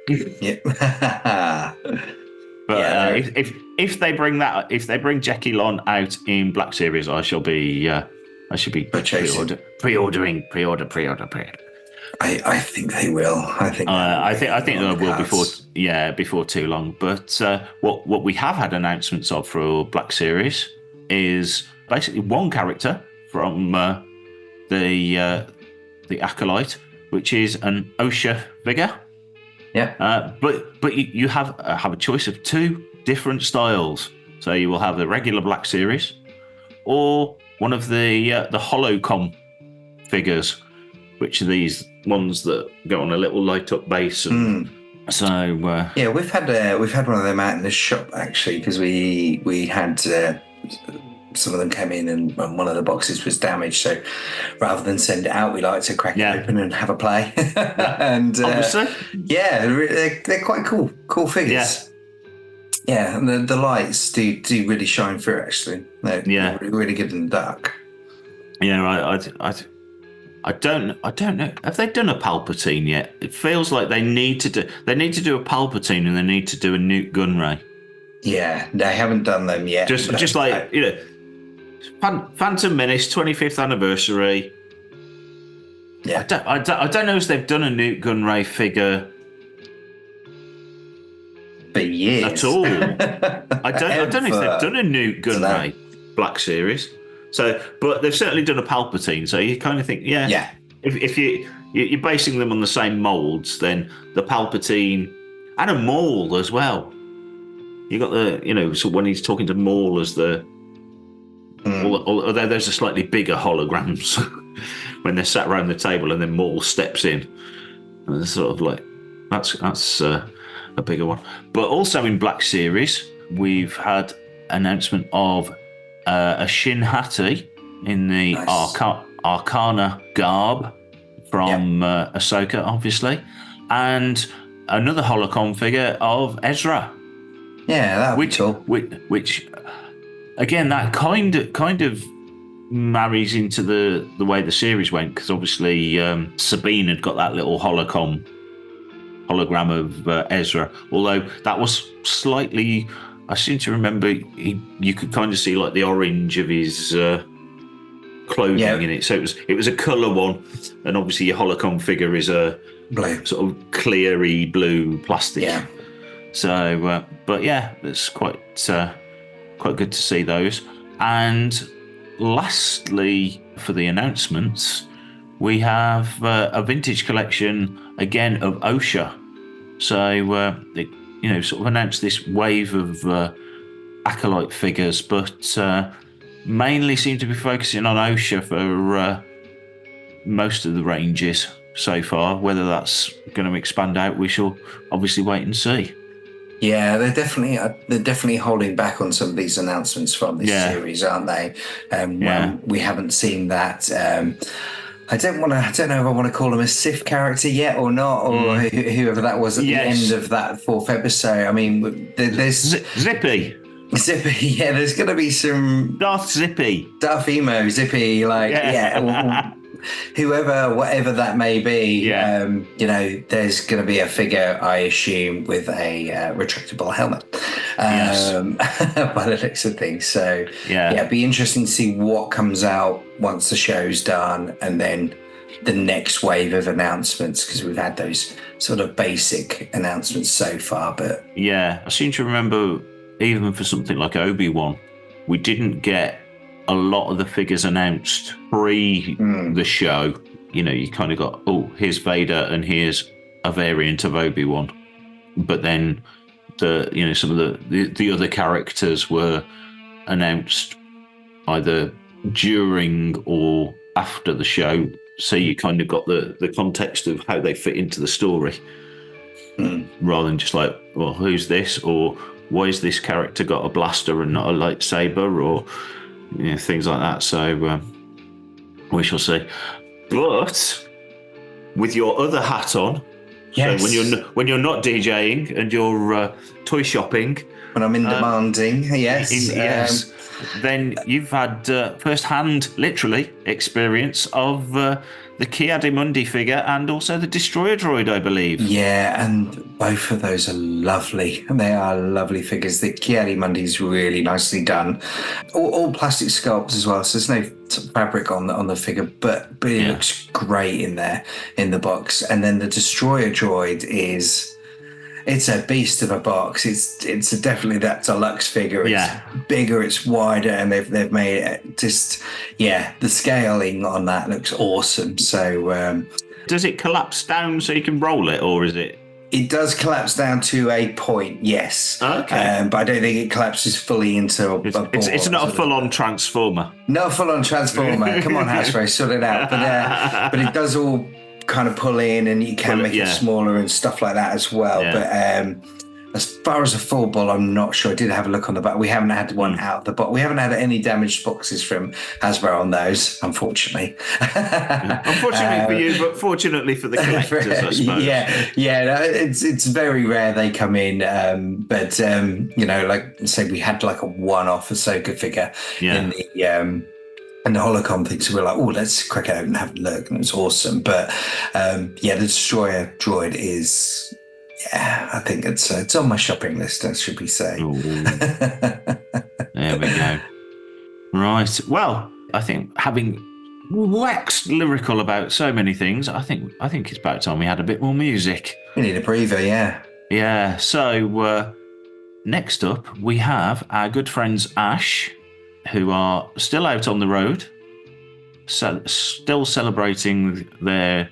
S8: Yep.
S7: But if they bring Jeki Lon out in Black Series, I shall be pre-ordering.
S8: I think they will. I think
S7: they will before too long. But what we have had announcements of for Black Series is basically one character from the Acolyte, which is an Osha figure.
S8: Yeah.
S7: But you have a choice of 2 different styles. So you will have the regular Black Series, or one of the Holocom figures, which are these ones that go on a little light up base. And so
S8: we've had one of them out in the shop actually, because we had some of them came in and one of the boxes was damaged. So rather than send it out, we like to crack it open and have a play. And
S7: obviously,
S8: they're quite cool figures. Yeah, and the lights do really shine through. Actually, they're really good in the dark.
S7: Yeah, I don't know. Have they done a Palpatine yet? It feels like they need to do a Palpatine and they need to do a Newt Gunray.
S8: Yeah, they haven't done them yet.
S7: Just like Phantom Menace 25th anniversary.
S8: Yeah,
S7: I don't know if they've done a Newt Gunray figure
S8: for years
S7: at all. I don't know if they've done a Newt Gunray Black Series. So, but they've certainly done a Palpatine. So you kind of think, if you're basing them on the same molds, then the Palpatine and a Maul as well. You got so when he's talking to Maul as although there's a slightly bigger holograms when they're sat around the table and then Maul steps in, and it's sort of like that's a bigger one. But also in Black Series, we've had announcement of a Shin Hati in the Arcana garb from Ahsoka, obviously, and another holocron figure of Ezra.
S8: Yeah, that would be cool.
S7: Which, again, that kind of marries into the way the series went, because obviously Sabine had got that little hologram of Ezra, although that was slightly. I seem to remember you could kind of see like the orange of his clothing in it. So it was a colour one, and obviously your holocron figure is a
S8: blue,
S7: sort of cleary blue plastic.
S8: Yeah.
S7: So, but yeah, it's quite good to see those. And lastly, for the announcements, we have a vintage collection again of OSHA. So they sort of announced this wave of Acolyte figures, but mainly seem to be focusing on OSHA for most of the ranges so far. Whether that's going to expand out, we shall obviously wait and see.
S8: Yeah, they're definitely holding back on some of these announcements from this series, aren't they? We haven't seen that. I don't know if I want to call him a Sith character yet or not, or whoever that was at the end of that fourth episode. I mean, there's
S7: Zippy.
S8: Yeah, there's going to be some
S7: Darth
S8: Emo, Zippy, whoever, whatever that may be. There's going to be a figure, I assume, with a retractable helmet. By the looks of things. So it'd be interesting to see what comes out once the show's done, and then the next wave of announcements, because we've had those sort of basic announcements so far. But
S7: I seem to remember, even for something like Obi-Wan, we didn't get a lot of the figures announced pre the show. You kind of got, here's Vader and here's a variant of Obi-Wan, but then some of the other characters were announced either during or after the show, so you kind of got the context of how they fit into the story, rather than just like, well, who's this, or why has this character got a blaster and not a lightsaber, or things like that. So we shall see. But with your other hat on, so when you're not DJing and you're toy shopping,
S8: when I'm in demanding,
S7: then you've had first-hand, literally, experience of the Ki-Adi-Mundi figure and also the Destroyer Droid, I believe.
S8: Yeah, and both of those are lovely. They are lovely figures. The Ki-Adi-Mundi is really nicely done. All plastic sculpts as well, so there's no fabric on the figure, but it looks great in there, in the box. And then the Destroyer Droid it's a beast of a box. It's definitely that deluxe figure. It's bigger, it's wider, and they've made it just, the scaling on that looks awesome. So
S7: does it collapse down so you can roll it, or is it?
S8: It does collapse down to a point, yes.
S7: Okay.
S8: But I don't think it collapses fully into a ball.
S7: It's not a full-on transformer.
S8: Not a full-on transformer. Come on, Hasbro, sort it out. But it does all kind of pull in, and you can make it smaller and stuff like that as well. As far as a full ball, I'm not sure. I did have a look on the back. We haven't had one out of the box. We haven't had any damaged boxes from Hasbro on those, unfortunately.
S7: Unfortunately for you, but fortunately for the collectors, I suppose.
S8: No, it's very rare they come in. But like say, we had like a one-off Ahsoka figure in the Holocron thing, so we're like, oh, let's crack it out and have a look, and it was awesome. But the Destroyer droid is. Yeah, I think it's on my shopping list, should we say.
S7: There we go. Right. Well, I think having waxed lyrical about so many things, I think it's about time we had a bit more music.
S8: We need a breather, yeah.
S7: Yeah. So next up, we have our good friends Ash, who are still out on the road, still celebrating their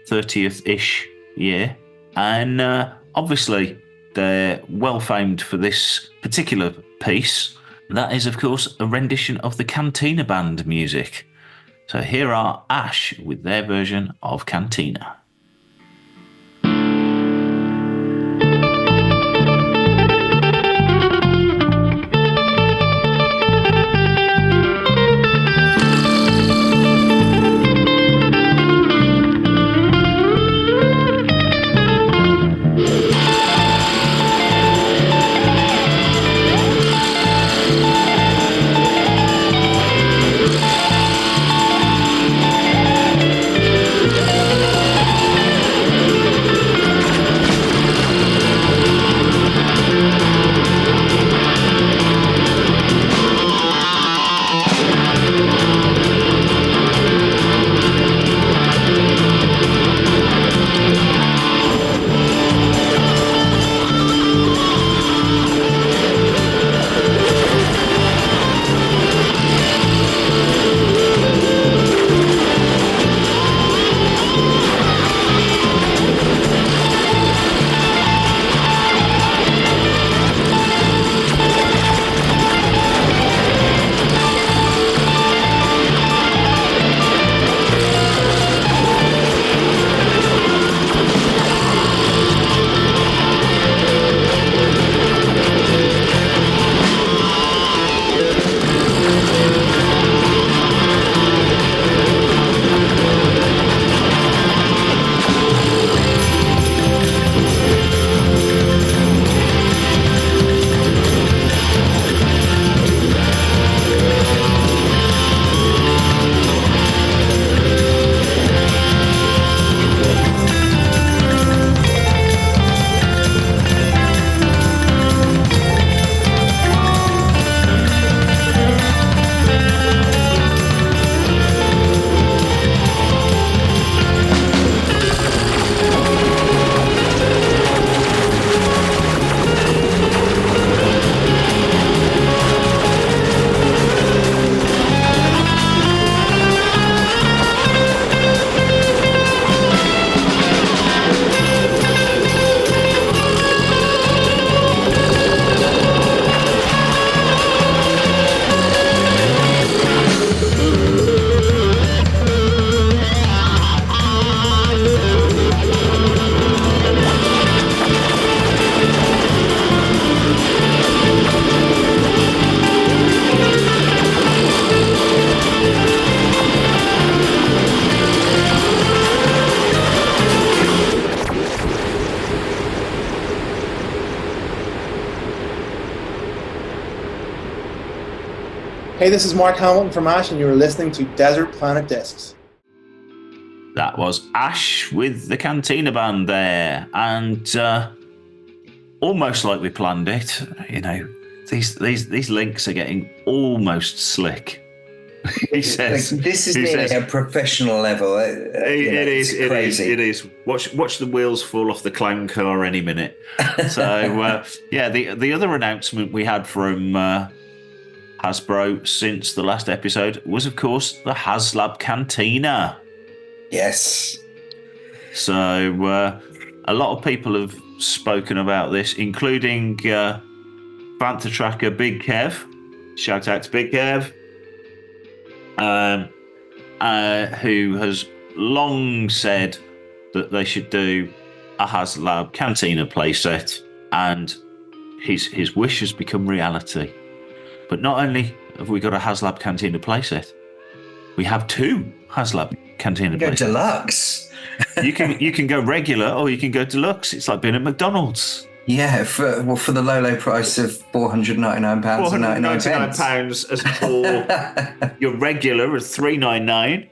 S7: 30th-ish year, and obviously they're well famed for this particular piece. That is, of course, a rendition of the Cantina Band music. So here are Ash with their version of Cantina.
S12: Hey, this is Mark Hamilton from Ash, and you are listening to Desert Planet Discs.
S7: That was Ash with the Cantina Band there, and almost like we planned it. You know, these links are getting almost slick. He says
S8: this is nearly a professional level.
S7: It is. Watch the wheels fall off the clown car any minute. So the other announcement we had from Hasbro since the last episode was, of course, the HASLAB Cantina.
S8: Yes.
S7: So a lot of people have spoken about this, including Panther Tracker Big Kev. Shout out to Big Kev. Who has long said that they should do a HASLAB Cantina playset, and his wish has become reality. But not only have we got a HASLAB Cantina playset, we have 2 HASLAB Cantina
S8: Go
S7: playsets.
S8: deluxe.
S7: you can go regular or you can go deluxe. It's like being at McDonald's.
S8: Yeah, for the low price of £499
S7: £499 as for your regular at £399.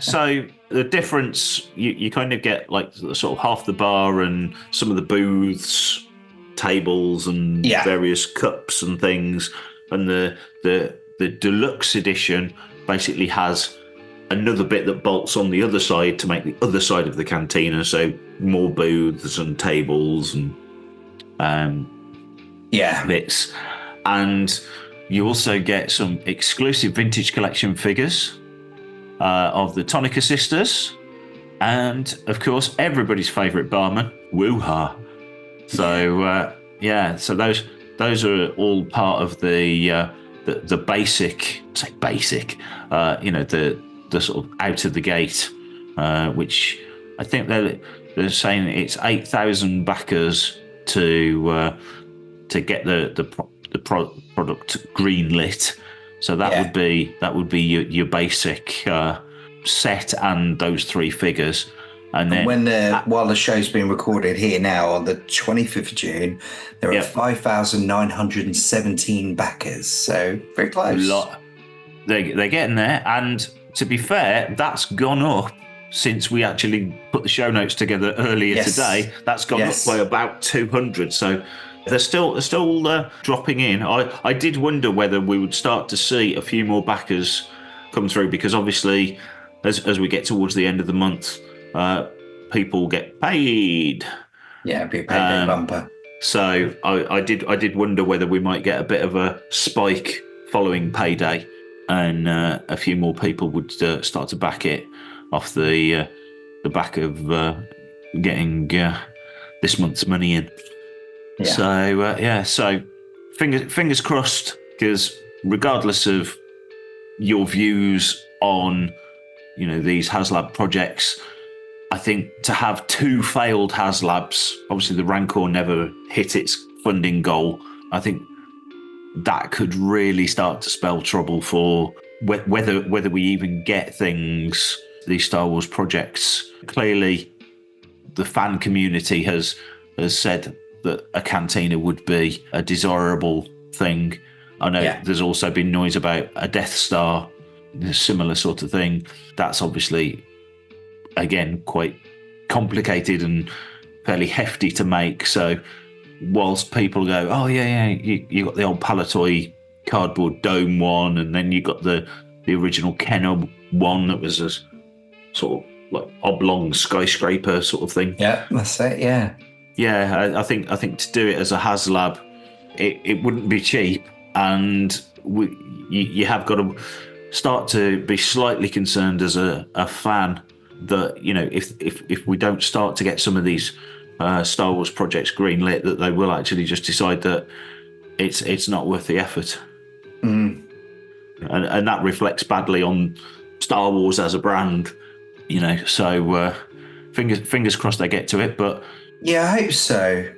S7: So the difference, you kind of get like sort of half the bar and some of the booths, tables and various cups and things, and the deluxe edition basically has another bit that bolts on the other side to make the other side of the cantina, so more booths and tables and bits. And you also get some exclusive vintage collection figures of the Tonica sisters, and of course everybody's favourite barman, Woo-Ha. So so those are all part of the basic, the sort of out of the gate, which I think they're saying it's 8,000 backers to get the product green lit. So that would be your basic set and those 3 figures. And then
S8: while the show's being recorded here now on the 25th of June, there are 5,917 backers. So very close.
S7: A lot. They're getting there, and to be fair, that's gone up since we actually put the show notes together earlier today. That's gone up by about 200. So they're still dropping in. I did wonder whether we would start to see a few more backers come through, because obviously as we get towards the end of the month, people get paid.
S8: Yeah, be a payday bumper.
S7: So I did wonder whether we might get a bit of a spike following payday, and a few more people would start to back it off the back of getting this month's money in. Yeah. So fingers crossed, because regardless of your views on these HASLAB projects, I think to have 2 failed HASLABs, obviously the Rancor never hit its funding goal. I think that could really start to spell trouble for whether we even get these Star Wars projects. Clearly, the fan community has said that a cantina would be a desirable thing. I know there's also been noise about a Death Star, a similar sort of thing. That's obviously, again, quite complicated and fairly hefty to make. So whilst people go, oh yeah, you got the old Palatoy cardboard dome one, and then you got the original Kenner one that was a sort of like oblong skyscraper sort of thing.
S8: Yeah, that's it. Yeah.
S7: I think to do it as a HASLAB, it wouldn't be cheap, and you have got to start to be slightly concerned as a fan that if we don't start to get some of these Star Wars projects greenlit, that they will actually just decide that it's not worth the effort. And that reflects badly on Star Wars as a brand, so fingers crossed they get to it. But
S8: yeah, I hope so.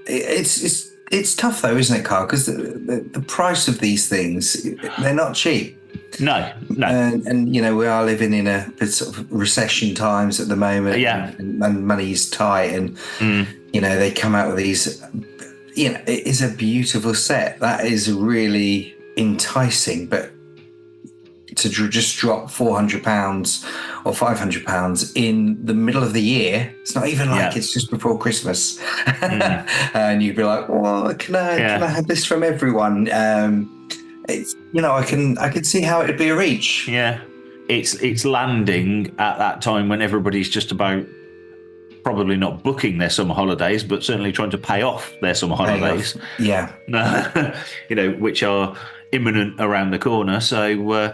S8: It's tough though, isn't it, Carl? Because the price of these things, they're not cheap.
S7: No.
S8: And we are living in a sort of recession times at the moment.
S7: Yeah.
S8: And money's tight, and they come out with these. It is a beautiful set. That is really enticing, but to just drop £400 or £500 in the middle of the year, it's not even like it's just before Christmas. And you'd be like, well, can I have this from everyone? It's I can see how it'd be a reach.
S7: Yeah, it's landing at that time when everybody's just about probably not booking their summer holidays, but certainly trying to pay off their summer holidays.
S8: Yeah,
S7: which are imminent around the corner. So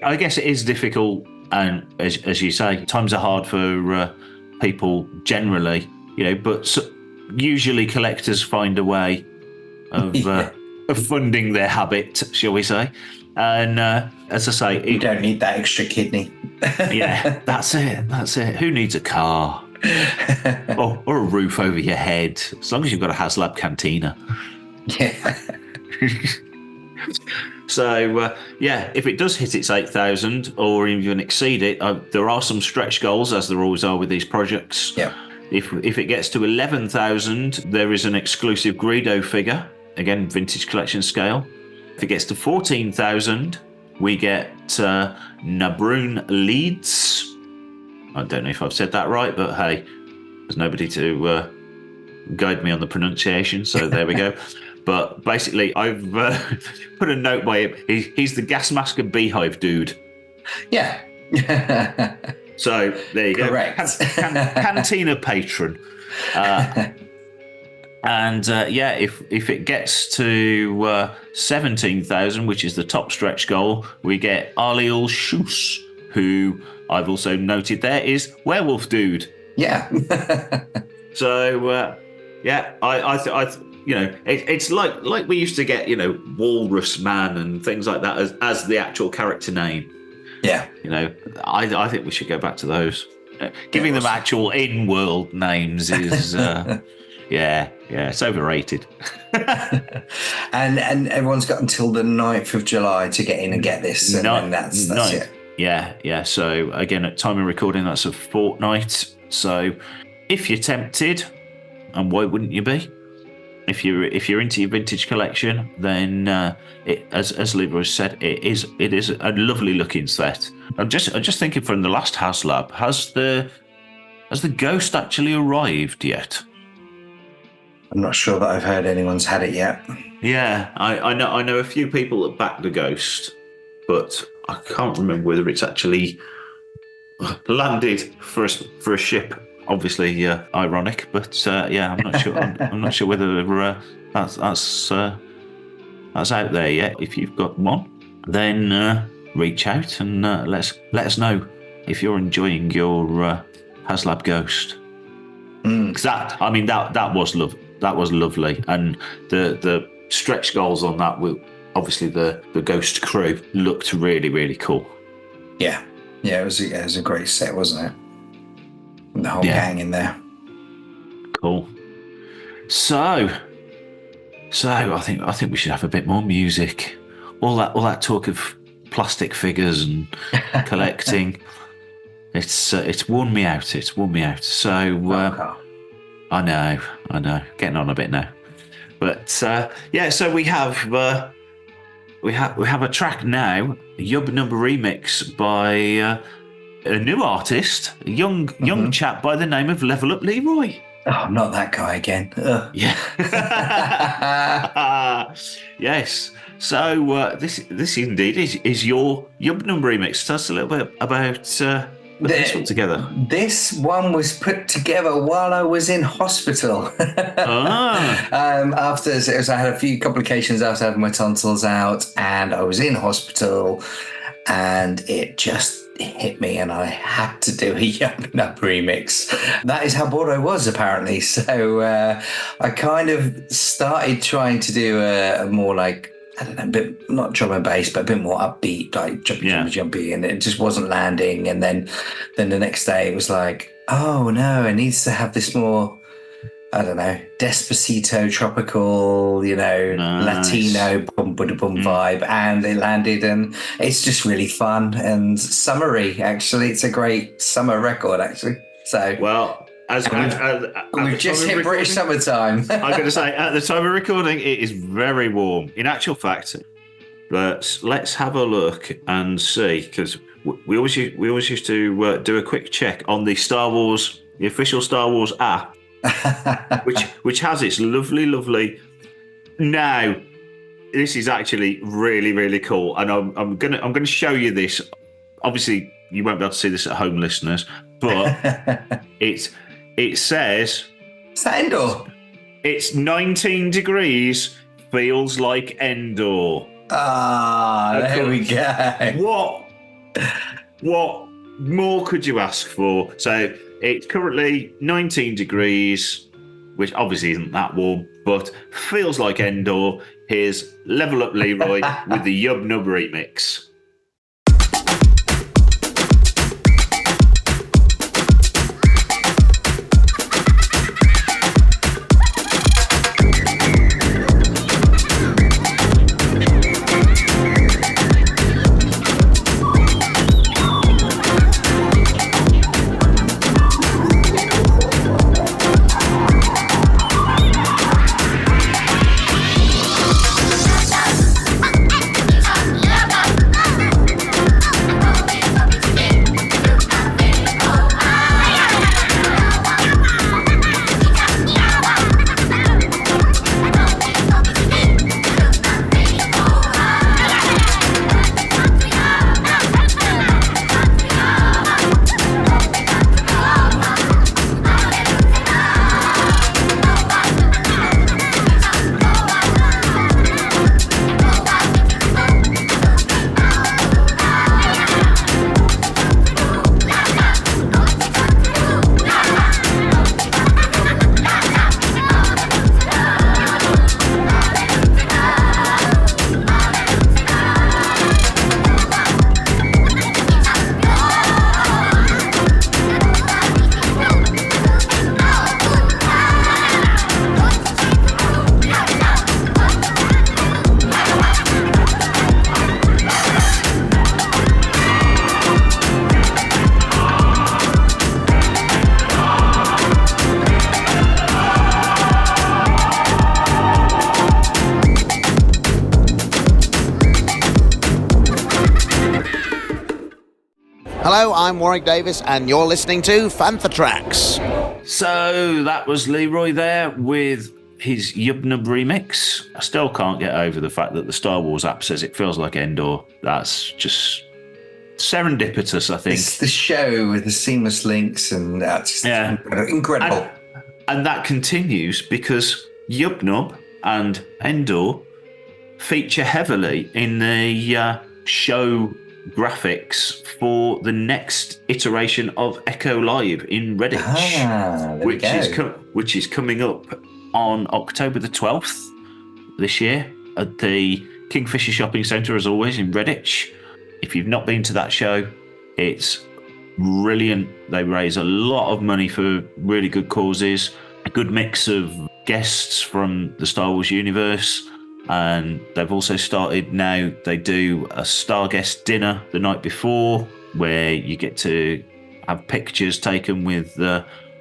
S7: I guess it is difficult, and as you say, times are hard for people generally. But usually collectors find a way of funding their habit, shall we say. And as I say,
S8: you don't need that extra kidney.
S7: Yeah, that's it. Who needs a car? or a roof over your head, as long as you've got a HASLAB Cantina.
S8: Yeah.
S7: So, if it does hit its 8,000 or even exceed it, there are some stretch goals, as there always are with these projects.
S8: Yeah.
S7: If it gets to 11,000, there is an exclusive Greedo figure, again, vintage collection scale. If it gets to 14,000, we get Nabroon Leeds. I don't know if I've said that right, but hey, there's nobody to guide me on the pronunciation, so there we go. But basically, I've put a note by him. He's the gas mask and beehive dude.
S8: Yeah.
S7: So there you
S8: Correct.
S7: go. Cantina patron. If it gets to 17,000, which is the top stretch goal, we get Aliel Schuss, who I've also noted there is werewolf dude.
S8: Yeah.
S7: So it's like we used to get, Walrus Man and things like that as the actual character name.
S8: Yeah.
S7: I think we should go back to those. Giving them actual in-world names is, it's overrated.
S8: and everyone's got until the 9th of July to get in and get this, and then that's it.
S7: Yeah. So again, at time of recording, that's a fortnight. So if you're tempted, and why wouldn't you be? If you're into your vintage collection, then as Leroy said, it is a lovely looking set. I'm just thinking, from the last HASLAB, has the ghost actually arrived yet?
S8: I'm not sure that I've heard anyone's had it yet.
S7: Yeah, I know a few people that backed the ghost, but I can't remember whether it's actually landed for a ship. Obviously, ironic, but I'm not sure. I'm not sure whether that's out there yet. If you've got one, then reach out and let us know if you're enjoying your HASLAB Ghost. Because that was lovely, and the stretch goals on that were obviously the Ghost crew looked really, really cool.
S8: Yeah, it was a great set, wasn't it? The whole gang in there.
S7: Cool. So I think we should have a bit more music. All that talk of plastic figures and collecting, it's worn me out. So I know, getting on a bit now. But so we have a track now, a Yub Number remix by a new artist, a young chap by the name of LevelUpLeroy.
S8: Oh, not that guy again. Ugh.
S7: Yeah. Yes. So this indeed is your Yub Number remix. Tell us a little bit about putting this one together.
S8: This one was put together while I was in hospital. After I had a few complications after having my tonsils out, and I was in hospital, and it just hit me, and I had to do a Yub Number remix. That is how bored I was, apparently. So I kind of started trying to do a more like, I don't know, a bit, not drum and bass, but a bit more upbeat, like jumpy, and it just wasn't landing. And then the next day it was like, oh no, it needs to have this more, I don't know, Despacito, tropical, nice. Latino boom vibe, and it landed, and it's just really fun and summery. Actually, it's a great summer record. Actually, so
S7: well.
S8: We've just hit British summertime.
S7: I'm going to say, at the time of recording, it is very warm. In actual fact, but let's have a look and see, because we always used to do a quick check on the the official Star Wars app, which has its lovely. Now, this is actually really, really cool, and I'm gonna show you this. Obviously, you won't be able to see this at home, listeners, but it says...
S8: Is that Endor?
S7: It's 19 degrees, feels like Endor.
S8: There we go.
S7: What more could you ask for? So it's currently 19 degrees, which obviously isn't that warm, but feels like Endor. Here's LevelUpLeroy with the Yub Number remix.
S14: Hello, I'm Warwick Davis, and you're listening to Fantha Tracks.
S7: So that was Leroy there with his Yubnub remix. I still can't get over the fact that the Star Wars app says it feels like Endor. That's just serendipitous, I think.
S8: It's the show with the seamless links, and that's incredible.
S7: And that continues because Yubnub and Endor feature heavily in the show graphics for the next iteration of Echo Live in Redditch, which is coming up on October the 12th this year at the Kingfisher Shopping Centre, as always, in Redditch. If you've not been to that show, it's brilliant. They raise a lot of money for really good causes, a good mix of guests from the Star Wars universe. And they've also started now, they do a Star Guest dinner the night before where you get to have pictures taken with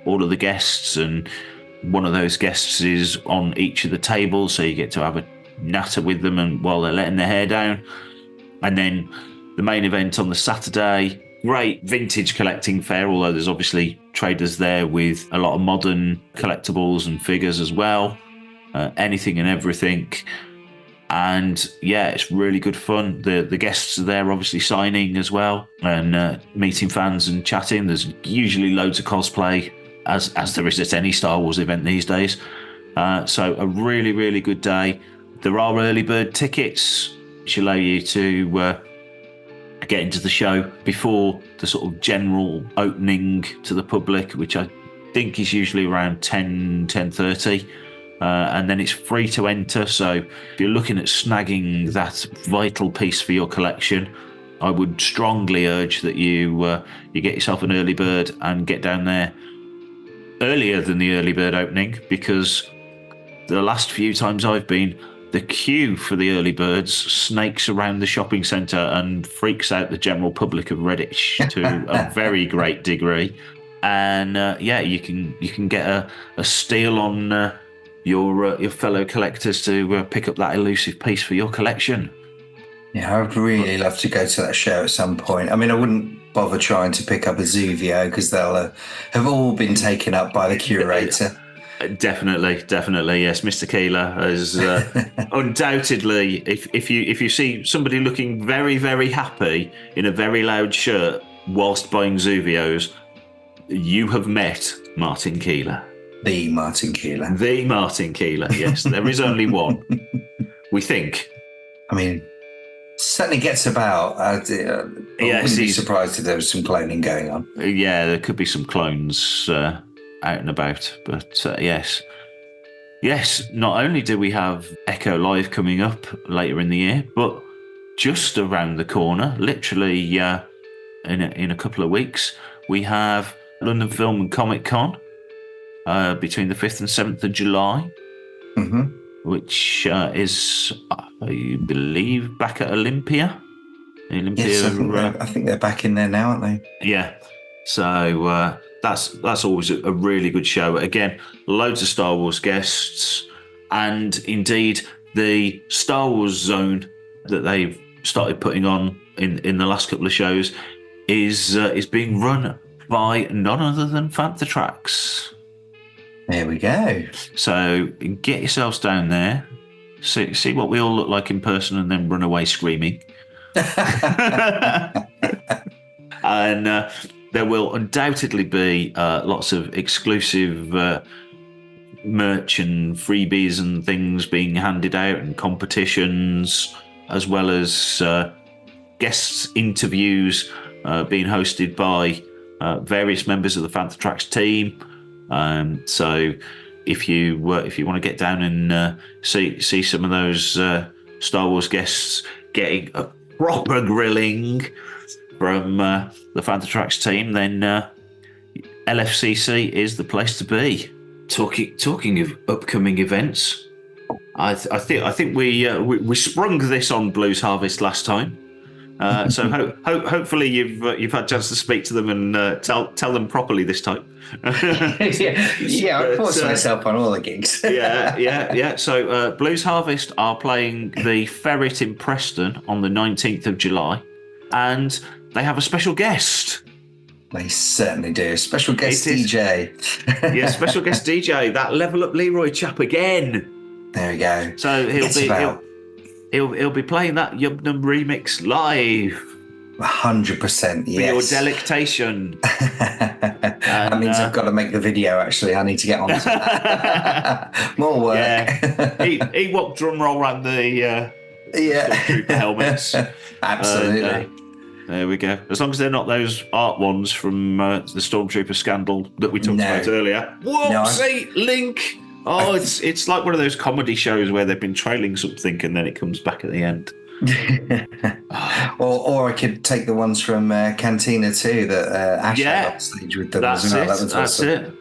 S7: all of the guests, and one of those guests is on each of the tables, so you get to have a natter with them and while they're letting their hair down. And then the main event on the Saturday, great vintage collecting fair, although there's obviously traders there with a lot of modern collectibles and figures as well, anything and everything. And yeah, it's really good fun. The guests are there obviously signing as well and meeting fans and chatting. There's usually loads of cosplay, as there is at any Star Wars event these days. So a really, really good day. There are early bird tickets which allow you to get into the show before the sort of general opening to the public, which I think is usually around 10:30. And then it's free to enter. So if you're looking at snagging that vital piece for your collection, I would strongly urge that you get yourself an early bird and get down there earlier than the early bird opening, because the last few times I've been, the queue for the early birds snakes around the shopping centre and freaks out the general public of Redditch to a very great degree. And you can get a steal on your fellow collectors to pick up that elusive piece for your collection.
S8: Yeah, I would really love to go to that show at some point. I mean, I wouldn't bother trying to pick up a Zuvio because they'll have all been taken up by the curator.
S7: Definitely, yes. Mr. Keeler is undoubtedly, if you see somebody looking very, very happy in a very loud shirt whilst buying Zuvios, you have met Martin Keeler.
S8: The Martin Keeler.
S7: The Martin Keeler, yes. There is only one, we think.
S8: I mean, certainly gets about. I wouldn't be surprised if there was some cloning going on.
S7: Yeah, there could be some clones out and about. But yes. Yes, not only do we have Echo Live coming up later in the year, but just around the corner, literally in a couple of weeks, we have London Film and Comic Con. Between the 5th and 7th of July, which is, I believe, back at Olympia.
S8: Yes, I think they're back in there now, aren't they?
S7: Yeah. So that's always a really good show. Again, loads of Star Wars guests, and indeed the Star Wars zone that they've started putting on in the last couple of shows is being run by none other than Fantha Tracks.
S8: There we go.
S7: So get yourselves down there, see what we all look like in person, and then run away screaming. And there will undoubtedly be lots of exclusive merch and freebies and things being handed out, and competitions, as well as guests interviews being hosted by various members of the Fantha Tracks team. So if you want to get down and see some of those Star Wars guests getting a proper grilling from the Fantha Tracks team, then LFCC is the place to be. Talking of upcoming events, I think we sprung this on Blues Harvest last time. So hopefully you've had a chance to speak to them and tell them properly this time.
S8: Yeah, I forced myself on all the gigs.
S7: yeah. So Blues Harvest are playing the Ferret in Preston on the 19th of July, and they have a special guest.
S8: They certainly do. Special guest DJ.
S7: Yeah, special guest DJ. That Level Up Leroy chap again.
S8: There we go.
S7: So he'll be playing that Yubnum remix live.
S8: 100%, yes.
S7: For your delectation.
S8: That means I've got to make the video, actually. I need to get on to that. More work.
S7: Yeah. Ewok drum roll around the Stormtrooper helmets.
S8: Absolutely.
S7: There we go. As long as they're not those art ones from the Stormtrooper scandal that we talked about earlier. Whoopsie, Link! Oh, it's like one of those comedy shows where they've been trailing something and then it comes back at the end.
S8: or I could take the ones from Cantina too that Ash had on stage with them as well. That was awesome.
S7: It.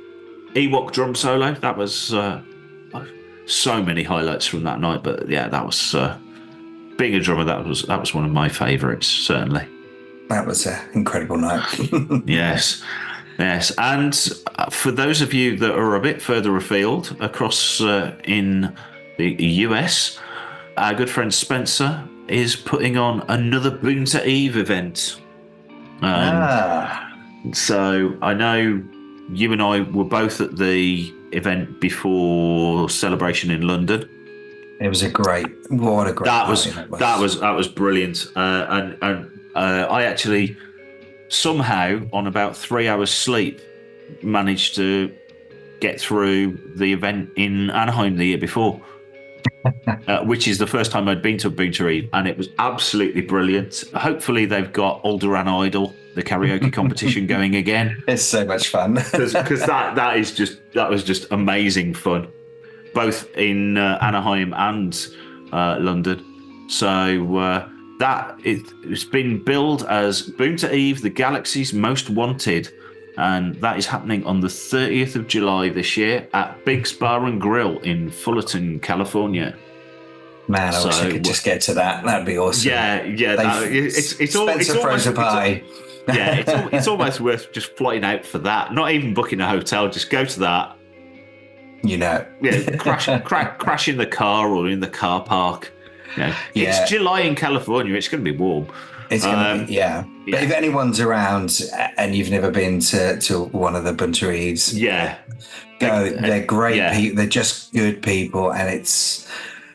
S7: Ewok drum solo. That was so many highlights from that night. But yeah, that was being a drummer. That was one of my favourites, certainly.
S8: That was an incredible night.
S7: Yes. And for those of you that are a bit further afield, across in the US, our good friend Spencer is putting on another Boonta Eve event. So I know you and I were both at the event before Celebration in London.
S8: It was what a great
S7: that was brilliant. And I actually somehow, on about 3 hours sleep, managed to get through the event in Anaheim the year before. Which is the first time I'd been to a Boonta Eve, and it was absolutely brilliant. Hopefully they've got Alderaan Idol, the karaoke competition, going again.
S8: It's so much fun.
S7: Because that was just amazing fun, both in Anaheim and London. So it's been billed as Boonta Eve, the Galaxy's Most Wanted, and that is happening on the 30th of July this year at Big's Bar and Grill in Fullerton, California.
S8: Man, I wish I could just get to that. That'd be awesome.
S7: Yeah. It's
S8: almost a pie.
S7: It's almost worth just flying out for that. Not even booking a hotel, just go to that. Crash in the car or in the car park. It's July in California. It's going to be warm.
S8: It's going to be, But if anyone's around and you've never been to one of the Boonta Eves, go. They're great people. They're just good people, and it's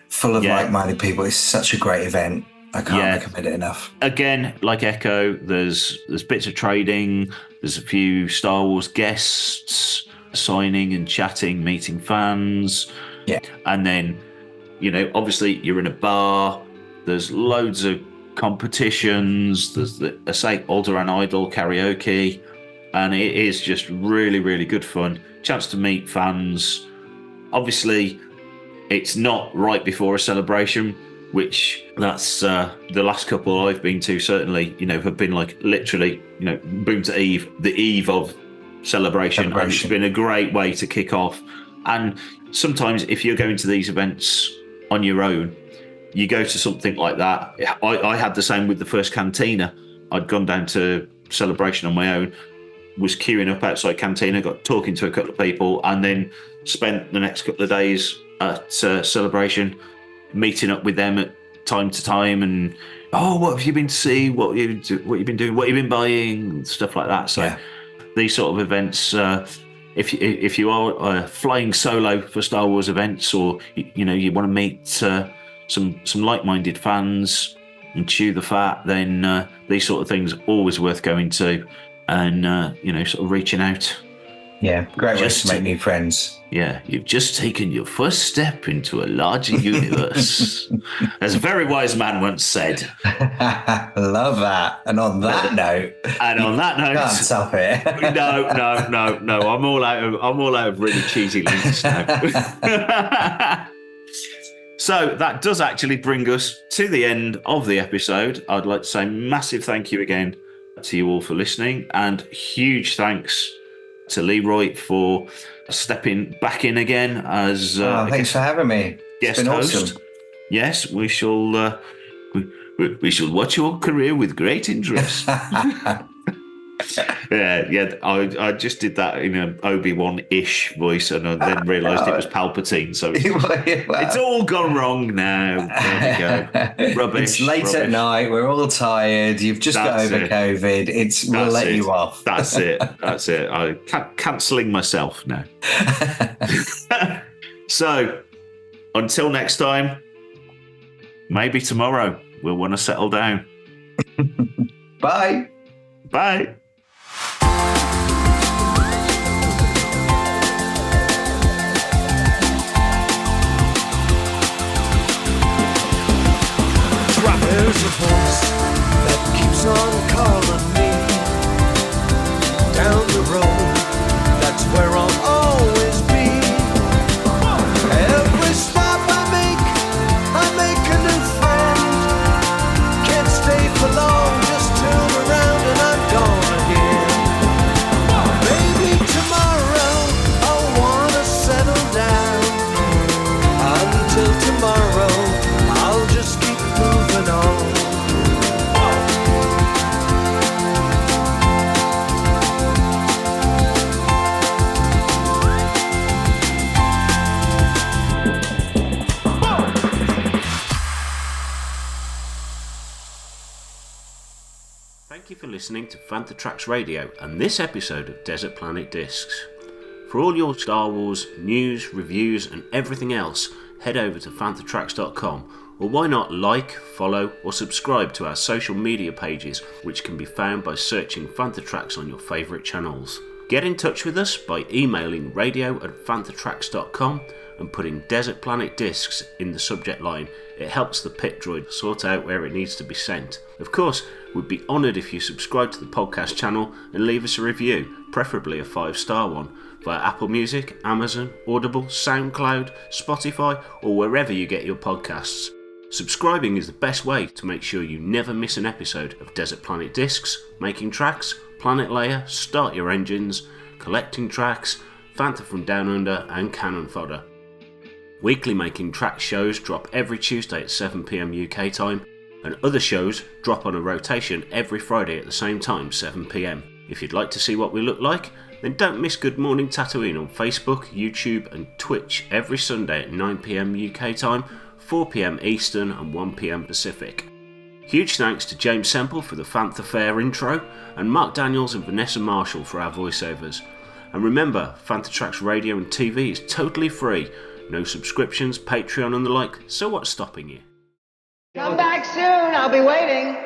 S8: full of like-minded people. It's such a great event. I can't recommend it enough.
S7: Again, like Echo, there's bits of trading. There's a few Star Wars guests signing and chatting, meeting fans.
S8: Yeah,
S7: and then obviously you're in a bar. There's loads of competitions. There's Alderaan Idol karaoke, and it is just really, really good fun. Chance to meet fans. Obviously, it's not right before a celebration, which that's the last couple I've been to certainly, have been like literally, Boonta Eve, the eve of celebration. And it's been a great way to kick off. And sometimes if you're going to these events on your own, you go to something like that. I had the same with the first Cantina. I'd gone down to Celebration on my own, was queuing up outside Cantina, got talking to a couple of people, and then spent the next couple of days at Celebration, meeting up with them at time to time, and what have you been to see? What you've been doing? What you've been buying? Stuff like that. So these sort of events. If you are flying solo for Star Wars events, or you want to meet some like-minded fans and chew the fat, then these sort of things are always worth going to, and sort of reaching out.
S8: Yeah, great way to make new friends.
S7: Yeah, you've just taken your first step into a larger universe, as a very wise man once said.
S8: Love that. And on that note, can't stop it.
S7: No. I'm all out of really cheesy links now. So that does actually bring us to the end of the episode. I'd like to say massive thank you again to you all for listening, and huge thanks to Leroy for stepping back in again as
S8: thanks for having me.
S7: Guest
S8: it's been
S7: host.
S8: Awesome.
S7: Yes, we shall watch your career with great interest. Yeah. I just did that in an Obi-Wan-ish voice, and I then realised it was Palpatine. So it's all gone wrong now. There we go. Rubbish.
S8: It's late at night. We're all tired. You've just got over COVID. We'll let you off.
S7: That's it. I'm cancelling myself now. So, until next time, maybe tomorrow we'll want to settle down.
S8: Bye.
S7: Bye.
S15: There's a voice that keeps on calling me down the road. That's where I'll always be. Every stop I make a new friend. Can't stay for long, just turn around and I'm gone again. Maybe tomorrow I'll wanna settle down. Until tomorrow I'll just keep moving on.
S16: Thank you for listening to Fantha Tracks Radio and this episode of Desert Planet Discs. For all your Star Wars news, reviews and everything else, head over to fanthatracks.com, or why not like, follow or subscribe to our social media pages, which can be found by searching Fantha Tracks on your favourite channels. Get in touch with us by emailing radio@fanthatracks.com and putting Desert Planet Discs in the subject line. It helps the pit droid sort out where it needs to be sent. Of course, we'd be honoured if you subscribe to the podcast channel and leave us a review, preferably a 5-star one, via Apple Music, Amazon, Audible, SoundCloud, Spotify or wherever you get your podcasts. Subscribing is the best way to make sure you never miss an episode of Desert Planet Discs, Making Tracks, Planet Layer, Start Your Engines, Collecting Tracks, Fantha from Down Under and Cannon Fodder. Weekly Making Tracks shows drop every Tuesday at 7 PM UK time, and other shows drop on a rotation every Friday at the same time, 7 PM. If you'd like to see what we look like, then don't miss Good Morning Tatooine on Facebook, YouTube and Twitch every Sunday at 9 PM UK time, 4 PM Eastern and 1 PM Pacific. Huge thanks to James Semple for the Fantha Fair intro, and Mark Daniels and Vanessa Marshall for our voiceovers. And remember, Fantha Tracks Radio and TV is totally free. No subscriptions, Patreon and the like, so what's stopping you?
S17: Come back soon, I'll be waiting.